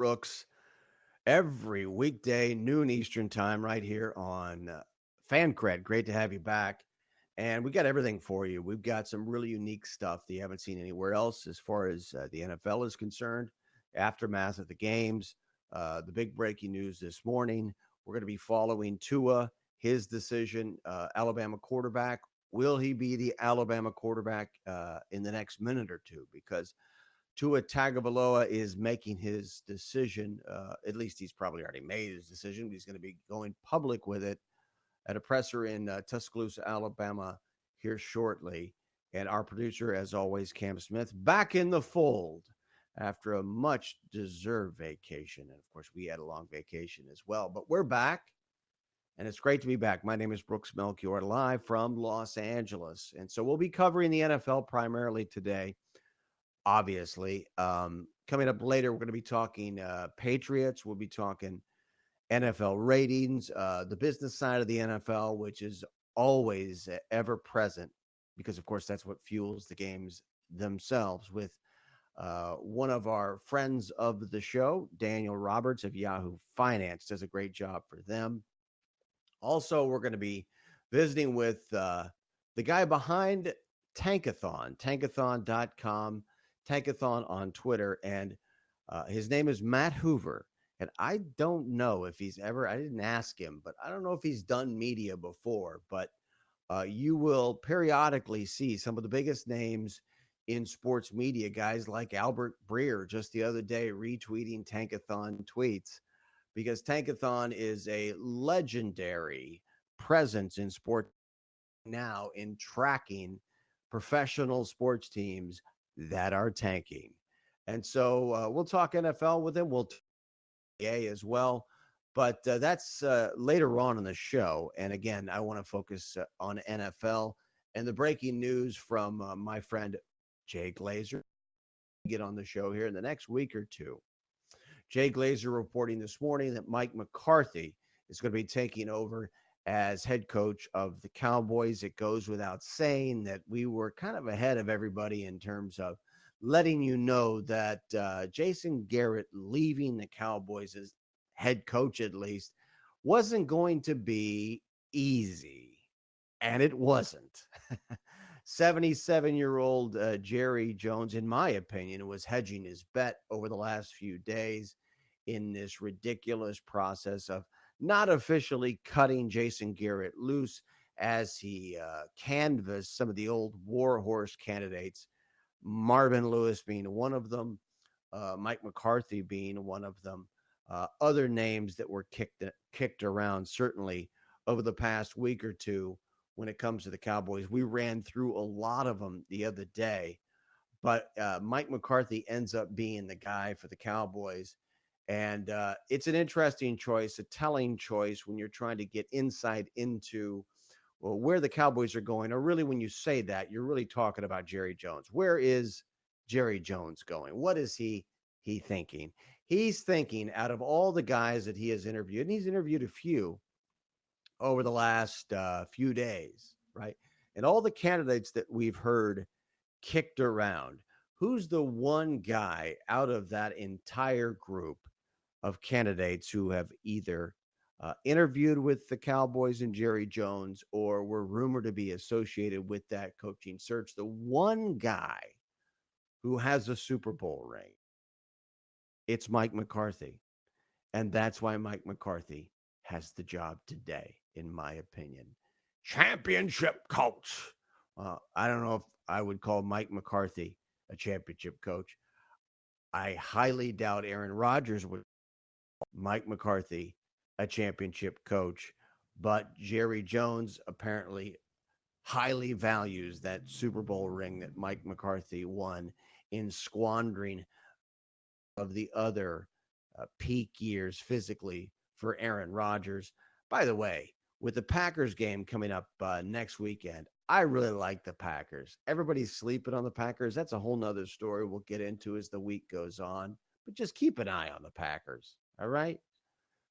Brooks every weekday, noon Eastern time, right here on Fancred. Great to have you back. And we got everything for you. We've got some really unique stuff that you haven't seen anywhere else as far as the NFL is concerned. Aftermath of the games, the big breaking news this morning. We're going to be following Tua, his decision, Alabama quarterback. Will he be the Alabama quarterback in the next minute or two? Because Tua Tagovailoa is making his decision. At least he's probably already made his decision. He's going to be going public with it at a presser in Tuscaloosa, Alabama, here shortly. And our producer, as always, Cam Smith, back in the fold after a much deserved vacation. And of course, we had a long vacation as well. But we're back, and it's great to be back. My name is Brooks Melchior, live from Los Angeles. And so we'll be covering the NFL primarily today, obviously. Coming up later, we're going to be talking Patriots. We'll be talking NFL ratings, the business side of the NFL, which is always ever present because, of course, that's what fuels the games themselves. With one of our friends of the show, Daniel Roberts of Yahoo Finance, does a great job for them. Also, we're going to be visiting with the guy behind tankathon.com, Tankathon on Twitter, and his name is Matt Hoover. And I don't know if he's ever, I didn't ask him, but I don't know if he's done media before. But you will periodically see some of the biggest names in sports media, guys like Albert Breer just the other day retweeting Tankathon tweets, because Tankathon is a legendary presence in sport now in tracking professional sports teams that are tanking. And so we'll talk NFL with him. We'll talk NBA as well. But that's later on in the show. And again, I want to focus on NFL and the breaking news from my friend Jay Glazer. Get on the show here in the next week or two. Jay Glazer reporting this morning that Mike McCarthy is going to be taking over as head coach of the Cowboys. It goes without saying that we were kind of ahead of everybody in terms of letting you know that Jason Garrett leaving the Cowboys as head coach, at least, wasn't going to be easy. And it wasn't. 77-year-old Jerry Jones, in my opinion, was hedging his bet over the last few days in this ridiculous process of not officially cutting Jason Garrett loose as he canvassed some of the old warhorse candidates, Marvin Lewis being one of them, Mike McCarthy being one of them, other names that were kicked around certainly over the past week or two when it comes to the Cowboys. We ran through a lot of them the other day, but Mike McCarthy ends up being the guy for the Cowboys. And it's an interesting choice, a telling choice when you're trying to get insight into where the Cowboys are going. Or really, when you say that, you're really talking about Jerry Jones. Where is Jerry Jones going? What is he thinking? He's thinking, out of all the guys that he has interviewed, and he's interviewed a few over the last few days, right? And all the candidates that we've heard kicked around, who's the one guy out of that entire group of candidates who have either interviewed with the Cowboys and Jerry Jones or were rumored to be associated with that coaching search? The one guy who has a Super Bowl ring, it's Mike McCarthy. And that's why Mike McCarthy has the job today, in my opinion. Championship coach. I don't know if I would call Mike McCarthy a championship coach. I highly doubt Aaron Rodgers would Mike McCarthy a championship coach, but Jerry Jones apparently highly values that Super Bowl ring that Mike McCarthy won in squandering of the other peak years physically for Aaron Rodgers. By the way, with the Packers game coming up next weekend, I really like the Packers. Everybody's sleeping on the Packers. That's a whole nother story we'll get into as the week goes on. But just keep an eye on the Packers, all right?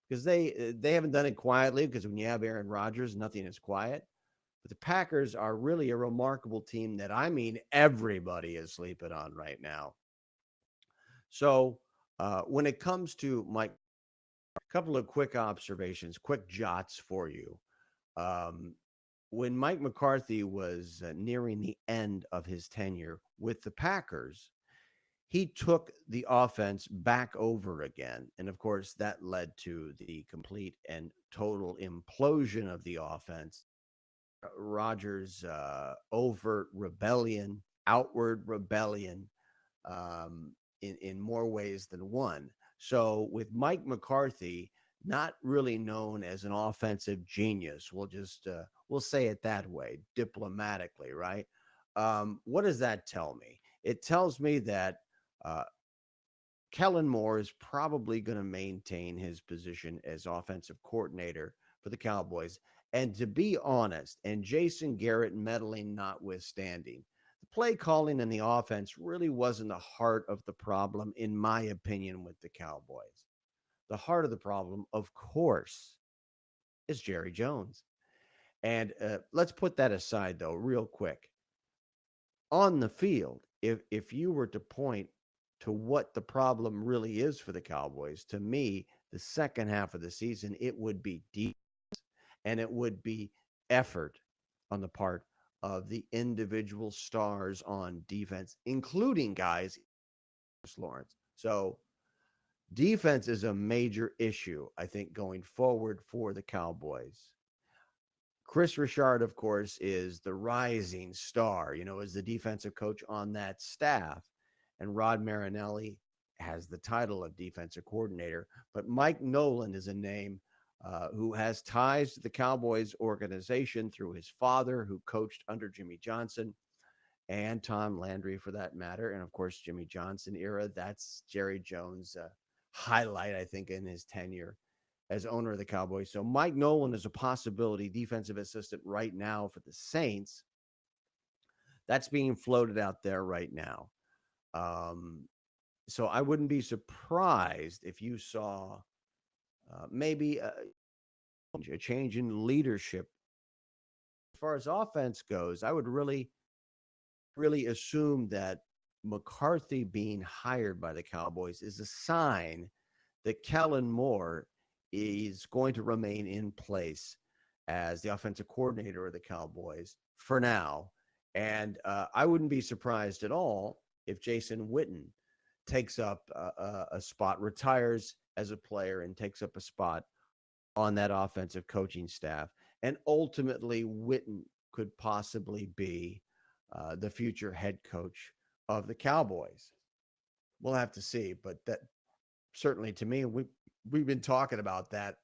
Because they haven't done it quietly, because when you have Aaron Rodgers, nothing is quiet. But the Packers are really a remarkable team that, I mean, everybody is sleeping on right now. So When it comes to Mike, a couple of quick observations, quick jots for you. Um, when Mike McCarthy was nearing the end of his tenure with the Packers, he took the offense back over again. And of course, that led to the complete and total implosion of the offense. Rodgers' overt rebellion, outward rebellion, in more ways than one. So with Mike McCarthy, not really known as an offensive genius, we'll say it that way, diplomatically, right? What does that tell me? It tells me that uh, Kellen Moore is probably going to maintain his position as offensive coordinator for the Cowboys. And to be honest, and Jason Garrett meddling notwithstanding, the play calling and the offense really wasn't the heart of the problem, in my opinion, with the Cowboys. The heart of the problem, of course, is Jerry Jones. And let's put that aside, though, real quick. On the field, if you were to point to what the problem really is for the Cowboys, to me, the second half of the season, it would be deep and it would be effort on the part of the individual stars on defense, including guys Lawrence. So defense is a major issue, I think, going forward for the Cowboys. Chris Richard, of course, is the rising star, is the defensive coach on that staff. And Rod Marinelli has the title of defensive coordinator. But Mike Nolan is a name who has ties to the Cowboys organization through his father, who coached under Jimmy Johnson and Tom Landry, for that matter. And of course, Jimmy Johnson era. That's Jerry Jones' highlight, I think, in his tenure as owner of the Cowboys. So Mike Nolan is a possibility defensive assistant right now for the Saints. That's being floated out there right now. Um, so I wouldn't be surprised if you saw maybe a change in leadership. As far as offense goes, I would really assume that McCarthy being hired by the Cowboys is a sign that Kellen Moore is going to remain in place as the offensive coordinator of the Cowboys for now. And I wouldn't be surprised at all if Jason Witten takes up a spot, retires as a player, and takes up a spot on that offensive coaching staff. And ultimately, Witten could possibly be the future head coach of the Cowboys. We'll have to see, but that certainly to me, we've been talking about that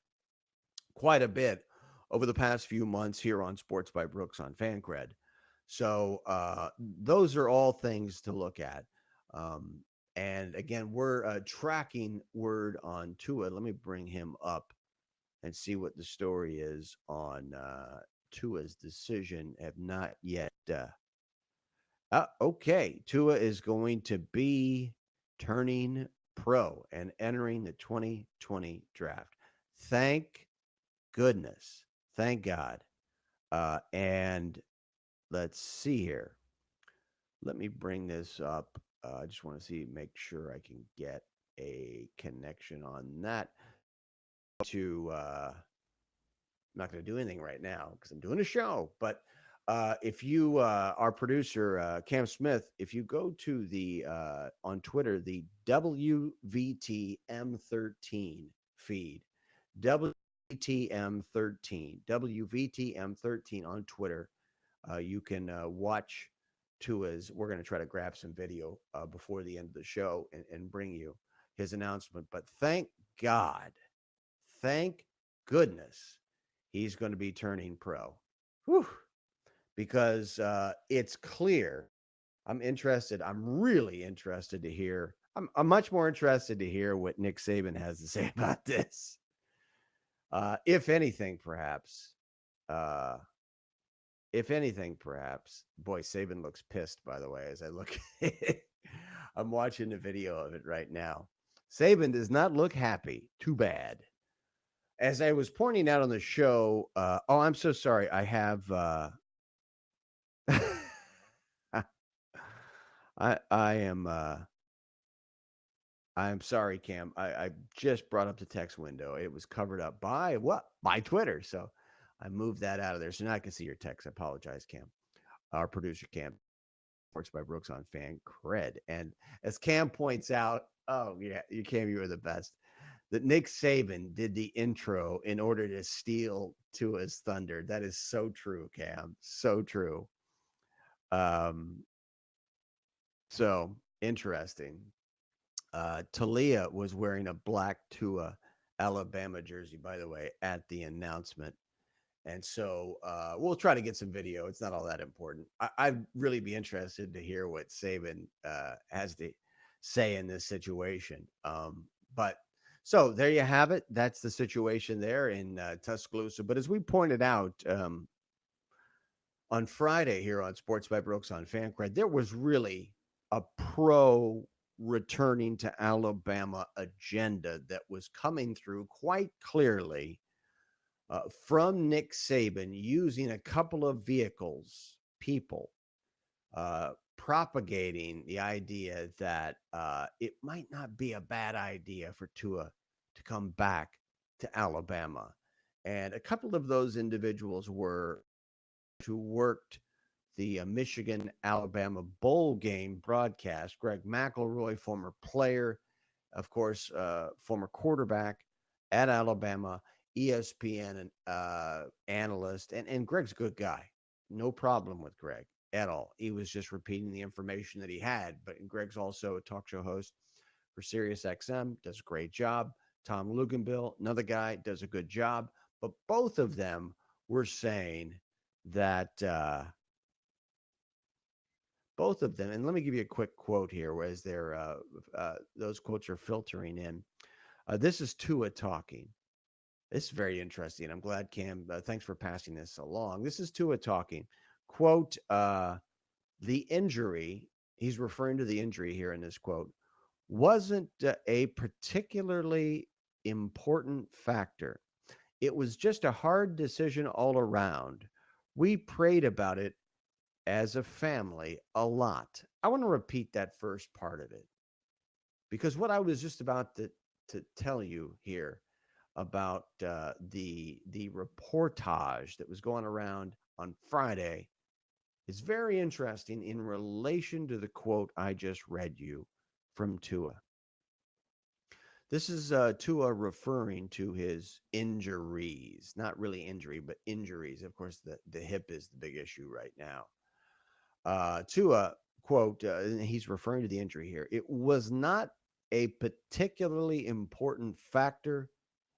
quite a bit over the past few months here on Sports by Brooks on Fancred. So those are all things to look at. Um, and again, we're tracking word on Tua. Let me bring him up and see what the story is on Tua's decision. Have not yet. Okay, Tua is going to be turning pro and entering the 2020 draft. Thank goodness. Thank God. And let's see here. Let me bring this up. I just want to make sure I can get a connection on that. I'm not going to do anything right now because I'm doing a show. But if you, our producer, Cam Smith, if you go to the, on Twitter, the WVTM13 feed, WVTM13 on Twitter, you can watch Tua's. We're going to try to grab some video before the end of the show and bring you his announcement. But thank God, thank goodness, he's going to be turning pro. Whew. Because it's clear. I'm interested. I'm really interested to hear. I'm much more interested to hear what Nick Saban has to say about this. If anything, perhaps. Uh, if anything, perhaps. Boy, Saban looks pissed, by the way, as I look at it. I'm watching the video of it right now. Saban does not look happy. Too bad. As I was pointing out on the show, oh, I'm so sorry. I have I am I'm sorry, Cam. I just brought up the text window. It was covered up by what? By Twitter. So I moved that out of there. So now I can see your text. I apologize, Cam. Our producer, Cam, Sports by Brooks on Fancred. And as Cam points out, oh, yeah, Cam, you were the best. That Nick Saban did the intro in order to steal Tua's thunder. That is so true, Cam. So true. Um, so interesting. Talia was wearing a black Tua Alabama jersey, by the way, at the announcement. And so we'll try to get some video. It's not all that important. I'd really be interested to hear what Saban has to say in this situation. But so there you have it. That's the situation there in Tuscaloosa. But as we pointed out on Friday here on Sports by Brooks on Fancred, there was really a pro returning to Alabama agenda that was coming through quite clearly from Nick Saban using a couple of vehicles, people propagating the idea that it might not be a bad idea for Tua to come back to Alabama. And a couple of those individuals were who worked the Michigan Alabama bowl game broadcast. Greg McElroy, former player, of course, former quarterback at Alabama, ESPN and analyst, and Greg's a good guy. No problem with Greg at all. He was just repeating the information that he had. But Greg's also a talk show host for SiriusXM, does a great job. Tom Luganbill, another guy, does a good job. But both of them were saying that both of them, and let me give you a quick quote here as they're those quotes are filtering in. This is Tua talking. This is very interesting. I'm glad, Cam. Thanks for passing this along. This is Tua talking. Quote, the injury, he's referring to the injury here in this quote, wasn't a particularly important factor. It was just a hard decision all around. We prayed about it as a family a lot. I want to repeat that first part of it because what I was just about to tell you here about the reportage that was going around on Friday is very interesting in relation to the quote I just read you from Tua. This is Tua referring to his injuries, not really injury, but injuries. Of course, the hip is the big issue right now. Tua, quote, he's referring to the injury here. It was not a particularly important factor.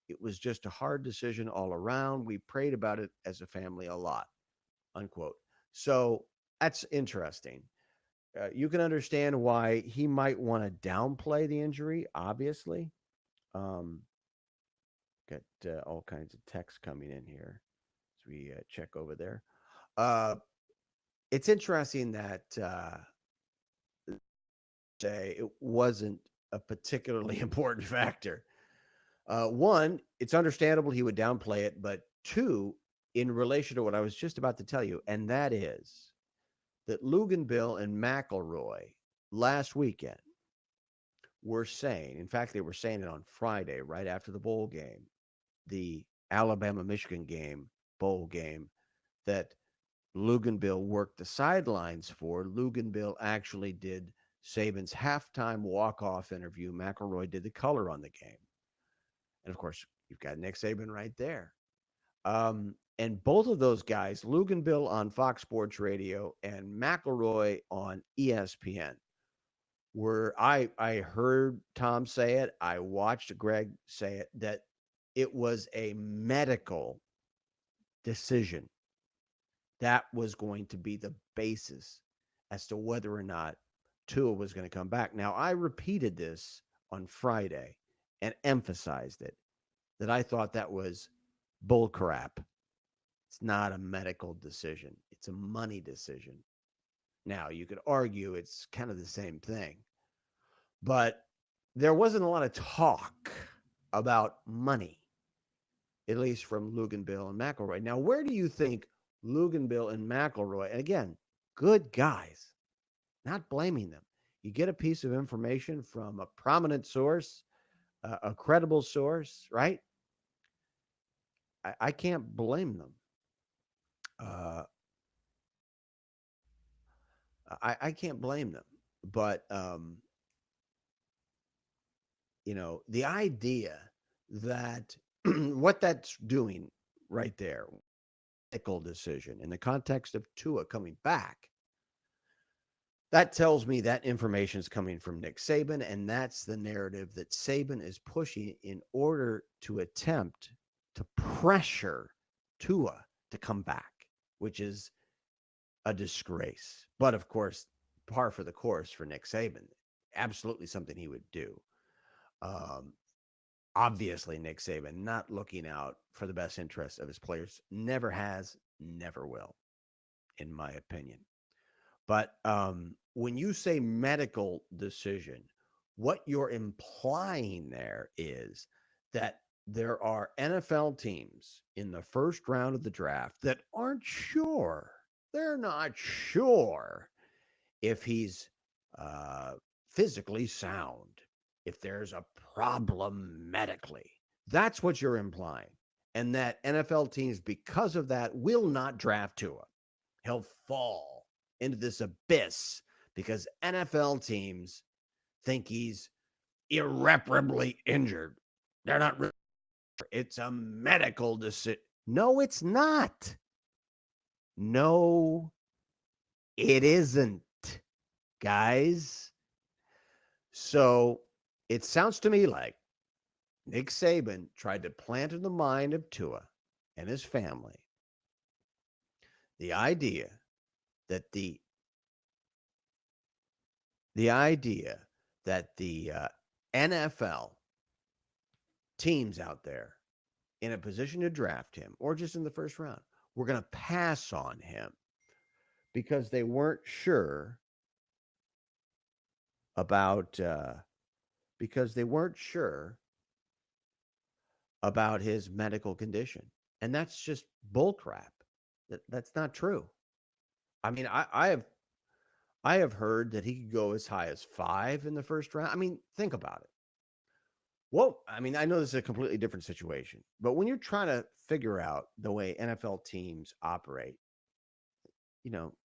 It was just a hard decision all around. We prayed about it as a family a lot, unquote. So that's interesting. You can understand why he might want to downplay the injury, obviously. Um, got all kinds of text coming in here as we check over there. Uh, it's interesting that say it wasn't a particularly important factor. One, it's understandable he would downplay it, but two, in relation to what I was just about to tell you, and that is that Luganbill and McElroy last weekend were saying, in fact, they were saying it on Friday, right after the bowl game, the Alabama Michigan game, bowl game, that Luganbill worked the sidelines for. Luganbill actually did Saban's halftime walk-off interview. McElroy did the color on the game. And of course, you've got Nick Saban right there. And both of those guys, Luganbill on Fox Sports Radio and McElroy on ESPN, were I heard Tom say it, I watched Greg say it, that it was a medical decision. That was going to be the basis as to whether or not Tua was going to come back. Now, I repeated this on Friday and emphasized it, that I thought that was bull crap. It's not a medical decision. It's a money decision. Now, you could argue it's kind of the same thing, but there wasn't a lot of talk about money, at least from Luganbill and McElroy. Now, where do you think Luganbill and McElroy, and again, good guys, not blaming them. you get a piece of information from a prominent source, a credible source, right? I can't blame them. Uh, I can't blame them. But the idea that what that's doing right there, ethical decision in the context of Tua coming back, that tells me that information is coming from Nick Saban, and that's the narrative that Saban is pushing in order to attempt to pressure Tua to come back, which is a disgrace. But of course, par for the course for Nick Saban. Absolutely something he would do. Um, Obviously, Nick Saban not looking out for the best interests of his players, never has, never will, in my opinion. But when you say medical decision, what you're implying there is that there are NFL teams in the first round of the draft that aren't sure. They're not sure if he's uh, physically sound, if there's a problem medically. That's what you're implying. And that NFL teams, because of that, will not draft Tua. He'll fall into this abyss because NFL teams think he's irreparably injured. They're not. It's a medical decision. No, it's not. No, it isn't, guys. So it sounds to me like Nick Saban tried to plant in the mind of Tua and his family the idea that the idea that the NFL teams out there in a position to draft him or just in the first round were going to pass on him because they weren't sure about because they weren't sure about his medical condition. And that's just bullcrap. That's not true. I mean, I have heard that he could go as high as 5 in the first round. I mean, think about it. Well, I mean, I know this is a completely different situation, but when you're trying to figure out the way NFL teams operate,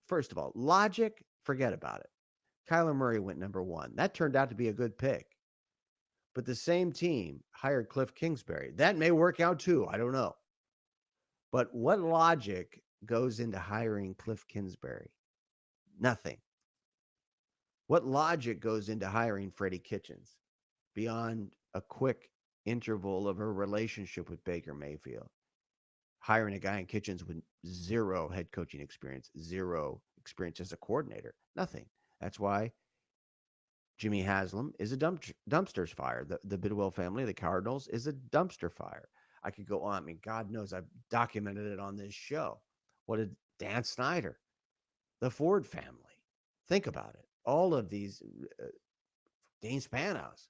first of all, logic, forget about it. Kyler Murray went number 1. That turned out to be a good pick. But the same team hired Cliff Kingsbury. That may work out too. I don't know. But what logic goes into hiring Cliff Kingsbury? Nothing. What logic goes into hiring Freddie Kitchens beyond a quick interval of a relationship with Baker Mayfield? Hiring a guy in Kitchens with zero head coaching experience, zero experience as a coordinator, nothing. That's why Jimmy Haslam is a dumpster's fire. The Bidwell family, the Cardinals, is a dumpster fire. I could go on. I mean, God knows I've documented it on this show. What did Dan Snyder, the Ford family? Think about it. All of these, Dean Spanos,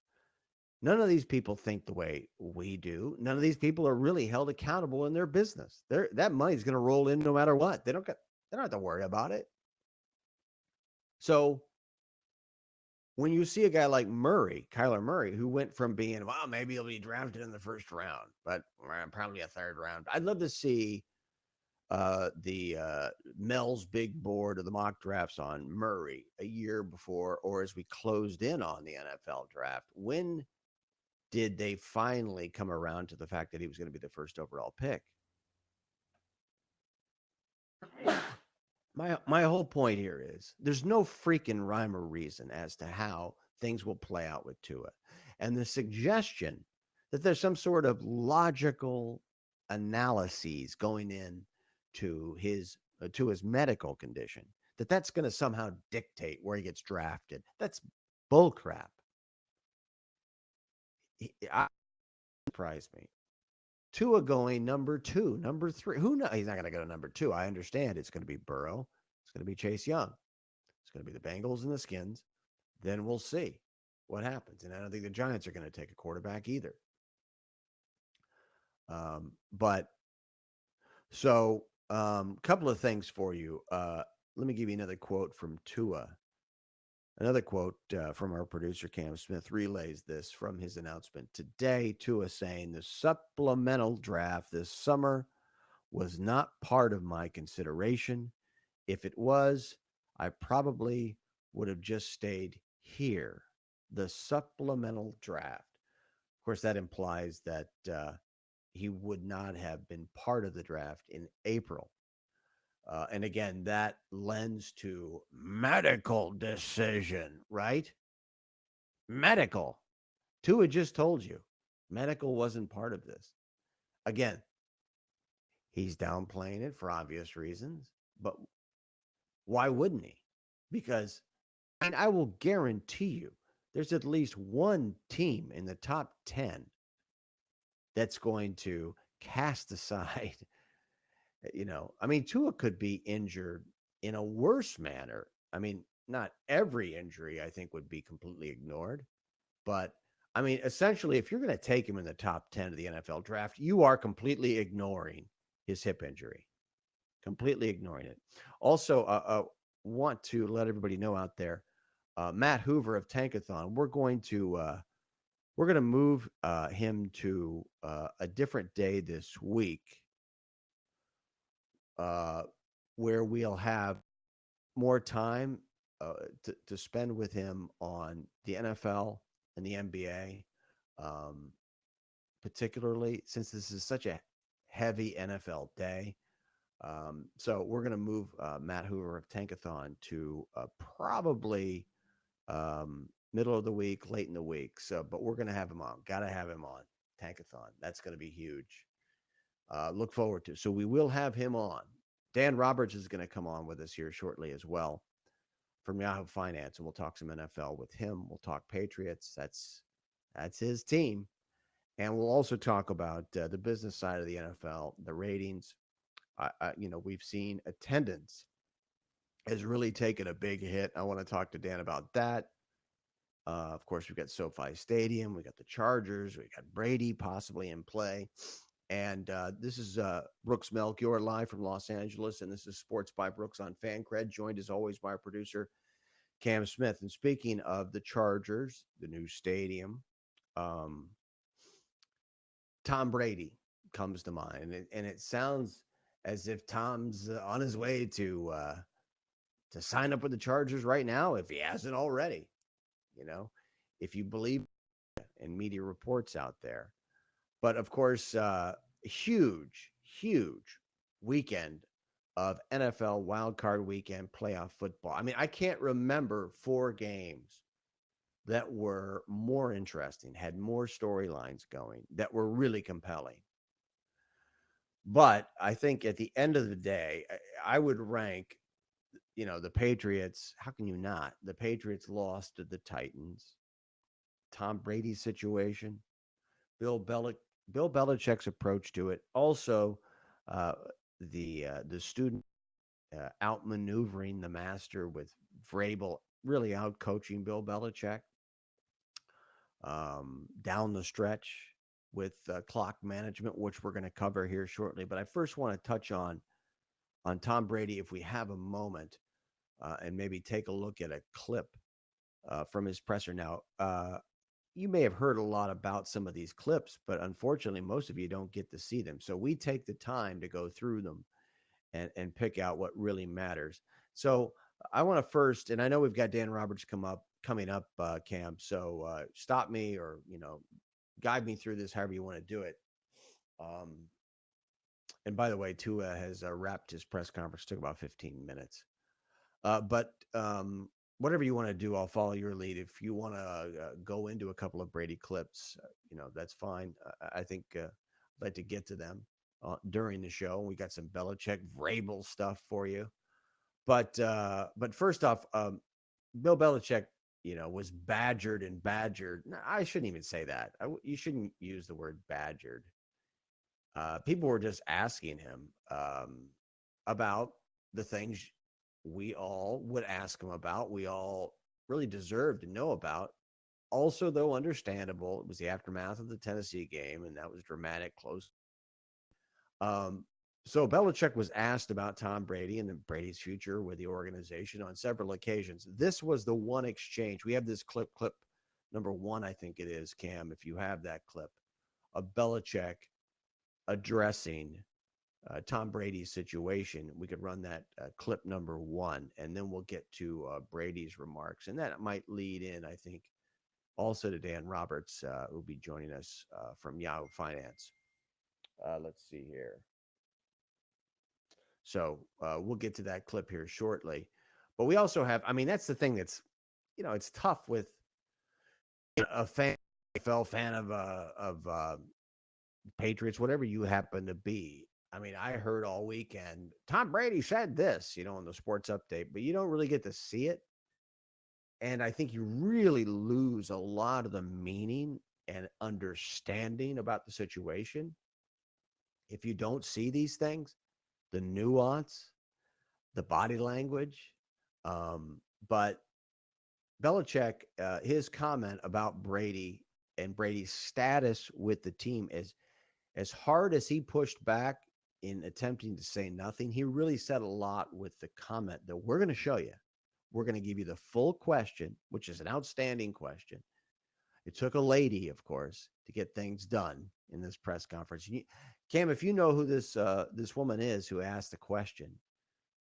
none of these people think the way we do. None of these people are really held accountable in their business. That money's going to roll in no matter what. They don't have to worry about it. So when you see a guy like Kyler Murray, who went from being, well, maybe he'll be drafted in the first round, but probably a third round. I'd love to see the Mel's big board of the mock drafts on Murray a year before, or as we closed in on the NFL draft. When did they finally come around to the fact that he was going to be the first overall pick? My whole point here is there's no freaking rhyme or reason as to how things will play out with Tua. And the suggestion that there's some sort of logical analyses going in to his medical condition, that's going to somehow dictate where he gets drafted. That's bullcrap. I surprised me. Tua going number 2, number 3. Who knows? He's not going to go to number 2. I understand it's going to be Burrow. It's going to be Chase Young. It's going to be the Bengals and the Skins. Then we'll see what happens. And I don't think the Giants are going to take a quarterback either. But so couple of things for you. Let me give you another quote from Tua. Another quote from our producer, Cam Smith, relays this from his announcement today. Tua saying the supplemental draft this summer was not part of my consideration. If it was, I probably would have just stayed here. The supplemental draft. Of course, that implies that he would not have been part of the draft in April. And again, that lends to medical decision, right? Medical. Tua just told you medical wasn't part of this. Again, he's downplaying it for obvious reasons, but why wouldn't he? Because I will guarantee you there's at least one team in the top 10 that's going to cast aside, Tua could be injured in a worse manner. Not every injury I think would be completely ignored, but essentially, if you're going to take him in the top 10 of the NFL draft, you are completely ignoring his hip injury, completely ignoring it. Also, want to let everybody know out there, Matt Hoover of Tankathon, we're going to move him to a different day this week, uh, where we'll have more time to spend with him on the NFL and the NBA, um, particularly since this is such a heavy NFL day. So we're going to move Matt Hoover of Tankathon to probably middle of the week, late in the week. So, but we're going to have him on. Got to have him on Tankathon. That's going to be huge. Look forward to. So we will have him on. Dan Roberts is going to come on with us here shortly as well from Yahoo Finance, and we'll talk some NFL with him. We'll talk Patriots. That's his team, and we'll also talk about the business side of the NFL, the ratings. We've seen attendance has really taken a big hit. I want to talk to Dan about that. Of course, we've got SoFi Stadium, we got the Chargers, we got Brady possibly in play. And this is Brooks Melchior live from Los Angeles, and this is Sports by Brooks on Fancred, joined as always by our producer, Cam Smith. And speaking of the Chargers, the new stadium, um, Tom Brady comes to mind. And it sounds as if Tom's on his way to sign up with the Chargers right now, if he hasn't already, you know, if you believe in media reports out there. But of course, huge weekend of NFL wildcard weekend playoff football. I can't remember 4 games that were more interesting, had more storylines going, that were really compelling. But I think at the end of the day, I would rank, the Patriots. How can you not? The Patriots lost to the Titans. Tom Brady's situation, Bill Belichick, Bill Belichick's approach to it. Also, uh, the student outmaneuvering the master with Vrabel really out coaching Bill Belichick down the stretch with clock management, which we're going to cover here shortly. But I first want to touch on Tom Brady, if we have a moment, and maybe take a look at a clip from his presser. Now, you may have heard a lot about some of these clips, but unfortunately, most of you don't get to see them. So we take the time to go through them and pick out what really matters. So I want to first, and I know we've got Dan Roberts coming up, Cam. So stop me or guide me through this however you want to do it. Um, and by the way, Tua has wrapped his press conference. Took about 15 minutes. But whatever you want to do, I'll follow your lead. If you want to go into a couple of Brady clips, that's fine. I think I'd like to get to them during the show. We got some Belichick Vrabel stuff for you. But first off, Bill Belichick, was badgered and badgered. No, I shouldn't even say that. You shouldn't use the word badgered. People were just asking him about the things we all would ask him about. We all really deserve to know about. Also, though, understandable, it was the aftermath of the Tennessee game, and that was dramatic, close. So Belichick was asked about Tom Brady and Brady's future with the organization on several occasions. This was the one exchange. We have this clip number one, I think it is, Cam, if you have that clip, of Belichick addressing Tom Brady's situation. We could run that clip number one, and then we'll get to Brady's remarks. And that might lead in, I think, also to Dan Roberts, who'll be joining us from Yahoo Finance. Let's see here. So we'll get to that clip here shortly. But we also have, I mean, that's the thing that's, it's tough with a fan, NFL fan of Patriots, whatever you happen to be. I mean, I heard all weekend, Tom Brady said this, in the sports update, but you don't really get to see it. And I think you really lose a lot of the meaning and understanding about the situation if you don't see these things, the nuance, the body language. But Belichick, his comment about Brady and Brady's status with the team is as hard as he pushed back in attempting to say nothing, he really said a lot with the comment that we're going to show you. We're going to give you the full question, which is an outstanding question. It took a lady, of course, to get things done in this press conference. Cam, if you know who this woman is who asked the question,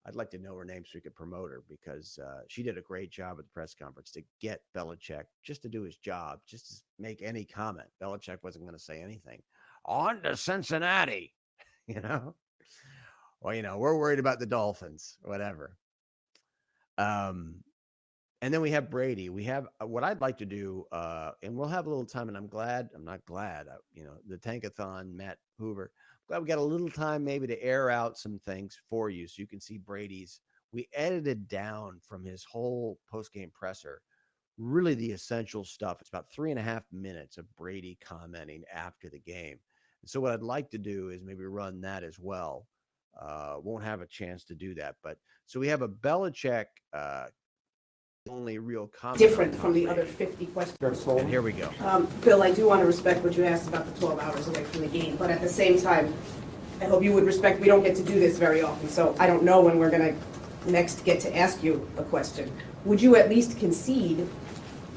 I'd like to know her name so we could promote her because she did a great job at the press conference to get Belichick just to do his job, just to make any comment. Belichick wasn't going to say anything. On to Cincinnati, Well, we're worried about the Dolphins, whatever. And then we have Brady. We have what I'd like to do, and we'll have a little time. And I'm not glad, the Tankathon, Matt Hoover. Glad we got a little time maybe to air out some things for you so you can see Brady's. We edited down from his whole post-game presser, really the essential stuff. It's about 3.5 minutes of Brady commenting after the game. And so what I'd like to do is maybe run that as well. Won't have a chance to do that. But so we have a Belichick only real comment. Different from the other 50 questions. And here we go. Bill, I do want to respect what you asked about the 12 hours away from the game, but at the same time, I hope you would respect we don't get to do this very often, so I don't know when we're going to next get to ask you a question. Would you at least concede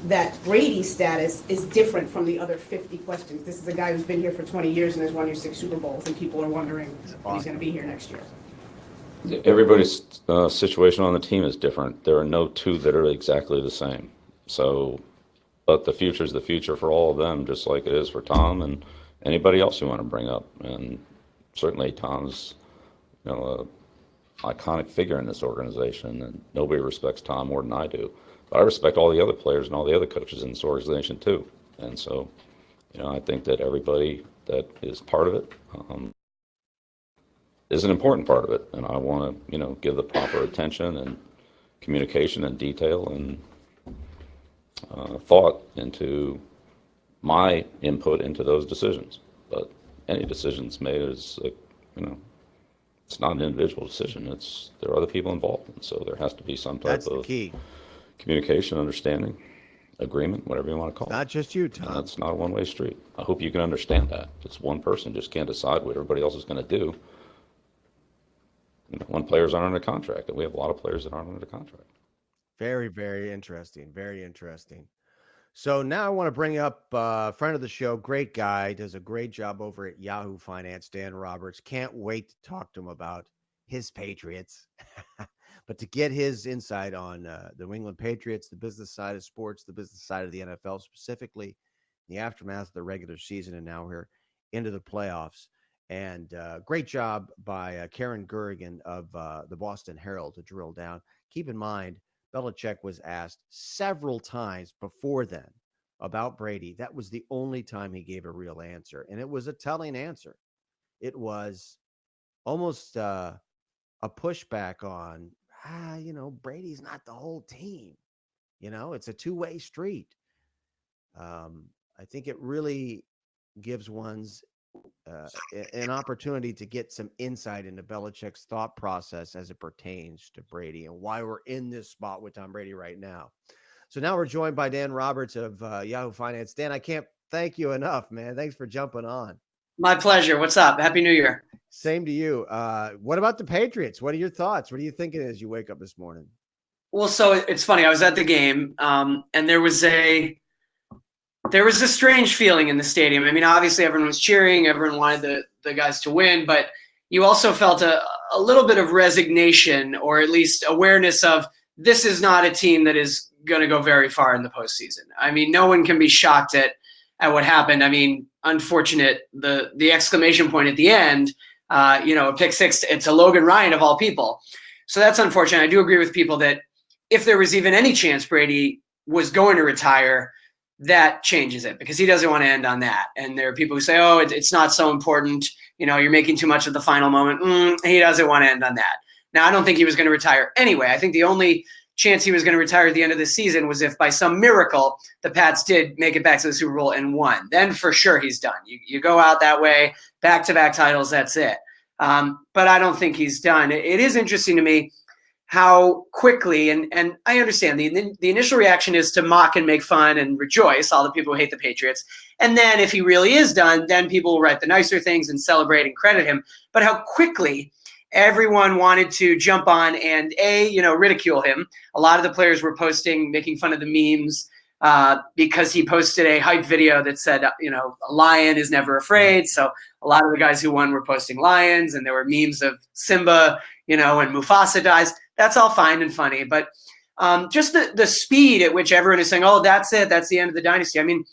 that Brady's status is different from the other 50 questions? This is a guy who's been here for 20 years and has won your 6 Super Bowls, and people are wondering if he's going to be here next year. Everybody's situation on the team is different. There are no two that are exactly the same. So, but the future is the future for all of them, just like it is for Tom and anybody else you want to bring up. And certainly Tom's, an iconic figure in this organization, and nobody respects Tom more than I do. But I respect all the other players and all the other coaches in this organization too. And so, I think that everybody that is part of it is an important part of it, and I want to, give the proper attention and communication and detail and thought into my input into those decisions. But any decisions made is, it's not an individual decision. There are other people involved, and so there has to be some type of key communication, understanding, agreement, whatever you want to call it. Not just you, Tom. It's not a one-way street. I hope you can understand that. It's one person just can't decide what everybody else is going to do. When players aren't under contract, and we have a lot of players that aren't under contract. Very, very interesting. Very interesting. So now I want to bring up a friend of the show, great guy, does a great job over at Yahoo Finance, Dan Roberts. Can't wait to talk to him about his Patriots, but to get his insight on the New England Patriots, the business side of sports, the business side of the NFL, specifically the aftermath of the regular season, and now we're into the playoffs. And great job by Karen Gurrigan of the Boston Herald to drill down. Keep in mind, Belichick was asked several times before then about Brady. That was the only time he gave a real answer, and it was a telling answer. It was almost a pushback on, Brady's not the whole team. It's a two-way street. I think it really gives one's an opportunity to get some insight into Belichick's thought process as it pertains to Brady and why we're in this spot with Tom Brady right now. So now we're joined by Dan Roberts of Yahoo Finance. Dan, I can't thank you enough, man. Thanks for jumping on. My pleasure. What's up? Happy New Year. Same to you. What about the Patriots? What are your thoughts? What are you thinking as you wake up this morning? Well, so it's funny. I was at the game, and there was a strange feeling in the stadium. I mean, obviously everyone was cheering, everyone wanted the guys to win, but you also felt a little bit of resignation, or at least awareness of this is not a team that is going to go very far in the postseason. I mean, no one can be shocked at what happened. I mean, unfortunate, the exclamation point at the end, a pick six to Logan Ryan of all people. So that's unfortunate. I do agree with people that if there was even any chance Brady was going to retire, that changes it, because he doesn't want to end on that. And there are people who say, oh, it's not so important. You're making too much of the final moment. He doesn't want to end on that. Now, I don't think he was going to retire anyway. I think the only chance he was going to retire at the end of the season was if by some miracle the Pats did make it back to the Super Bowl and won. Then for sure he's done. You go out that way, back-to-back titles, that's it. But I don't think he's done. It is interesting to me how quickly, and I understand the initial reaction is to mock and make fun and rejoice, all the people who hate the Patriots. And then if he really is done, then people will write the nicer things and celebrate and credit him. But how quickly everyone wanted to jump on and ridicule him. A lot of the players were posting, making fun of the memes because he posted a hype video that said, a lion is never afraid. So a lot of the guys who won were posting lions, and there were memes of Simba, and Mufasa dies. That's all fine and funny. But just the speed at which everyone is saying, oh, that's it, that's the end of the dynasty. I mean,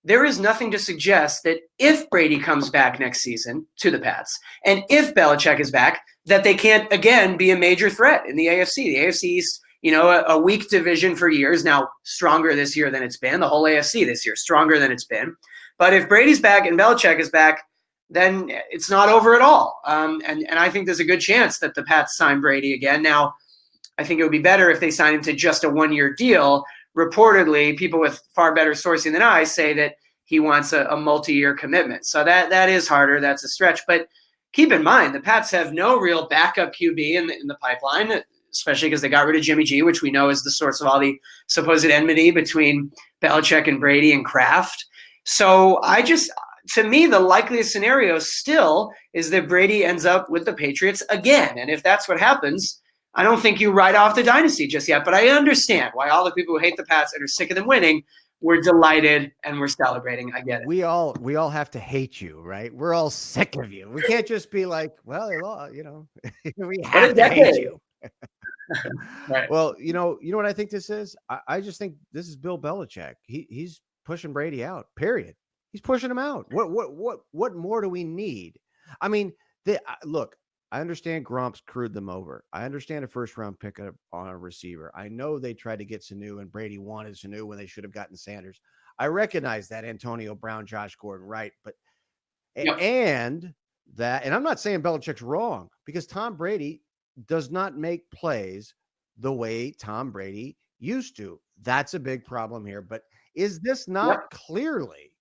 there is nothing to suggest that if Brady comes back next season to the Pats, and if Belichick is back, that they can't, again, be a major threat in the AFC. The AFC East, a weak division for years, now stronger this year than it's been. The whole AFC this year, stronger than it's been. But if Brady's back and Belichick is back, then it's not over at all. And I think there's a good chance that the Pats sign Brady again. Now, I think it would be better if they sign him to just a one-year deal. Reportedly, people with far better sourcing than I say that he wants a multi-year commitment. So that is harder. That's a stretch. But keep in mind, the Pats have no real backup QB in the pipeline, especially because they got rid of Jimmy G, which we know is the source of all the supposed enmity between Belichick and Brady and Kraft. So to me, the likeliest scenario still is that Brady ends up with the Patriots again. And if that's what happens, I don't think you write off the dynasty just yet. But I understand why all the people who hate the Pats and are sick of them winning, we're delighted and we're celebrating. I get it. We all have to hate you, right? We're all sick of you. We can't just be like, well, we have to hate you. Right. Well, you know what I think this is? I just think this is Bill Belichick. He's pushing Brady out, period. He's pushing him out. What more do we need? I mean, look, I understand Grumps screwed them over. I understand a first-round pick on a receiver. I know they tried to get Sanu, and Brady wanted Sanu when they should have gotten Sanders. I recognize that, Antonio Brown, Josh Gordon, right? But and I'm not saying Belichick's wrong, because Tom Brady does not make plays the way Tom Brady used to. That's a big problem here. But is this not clearly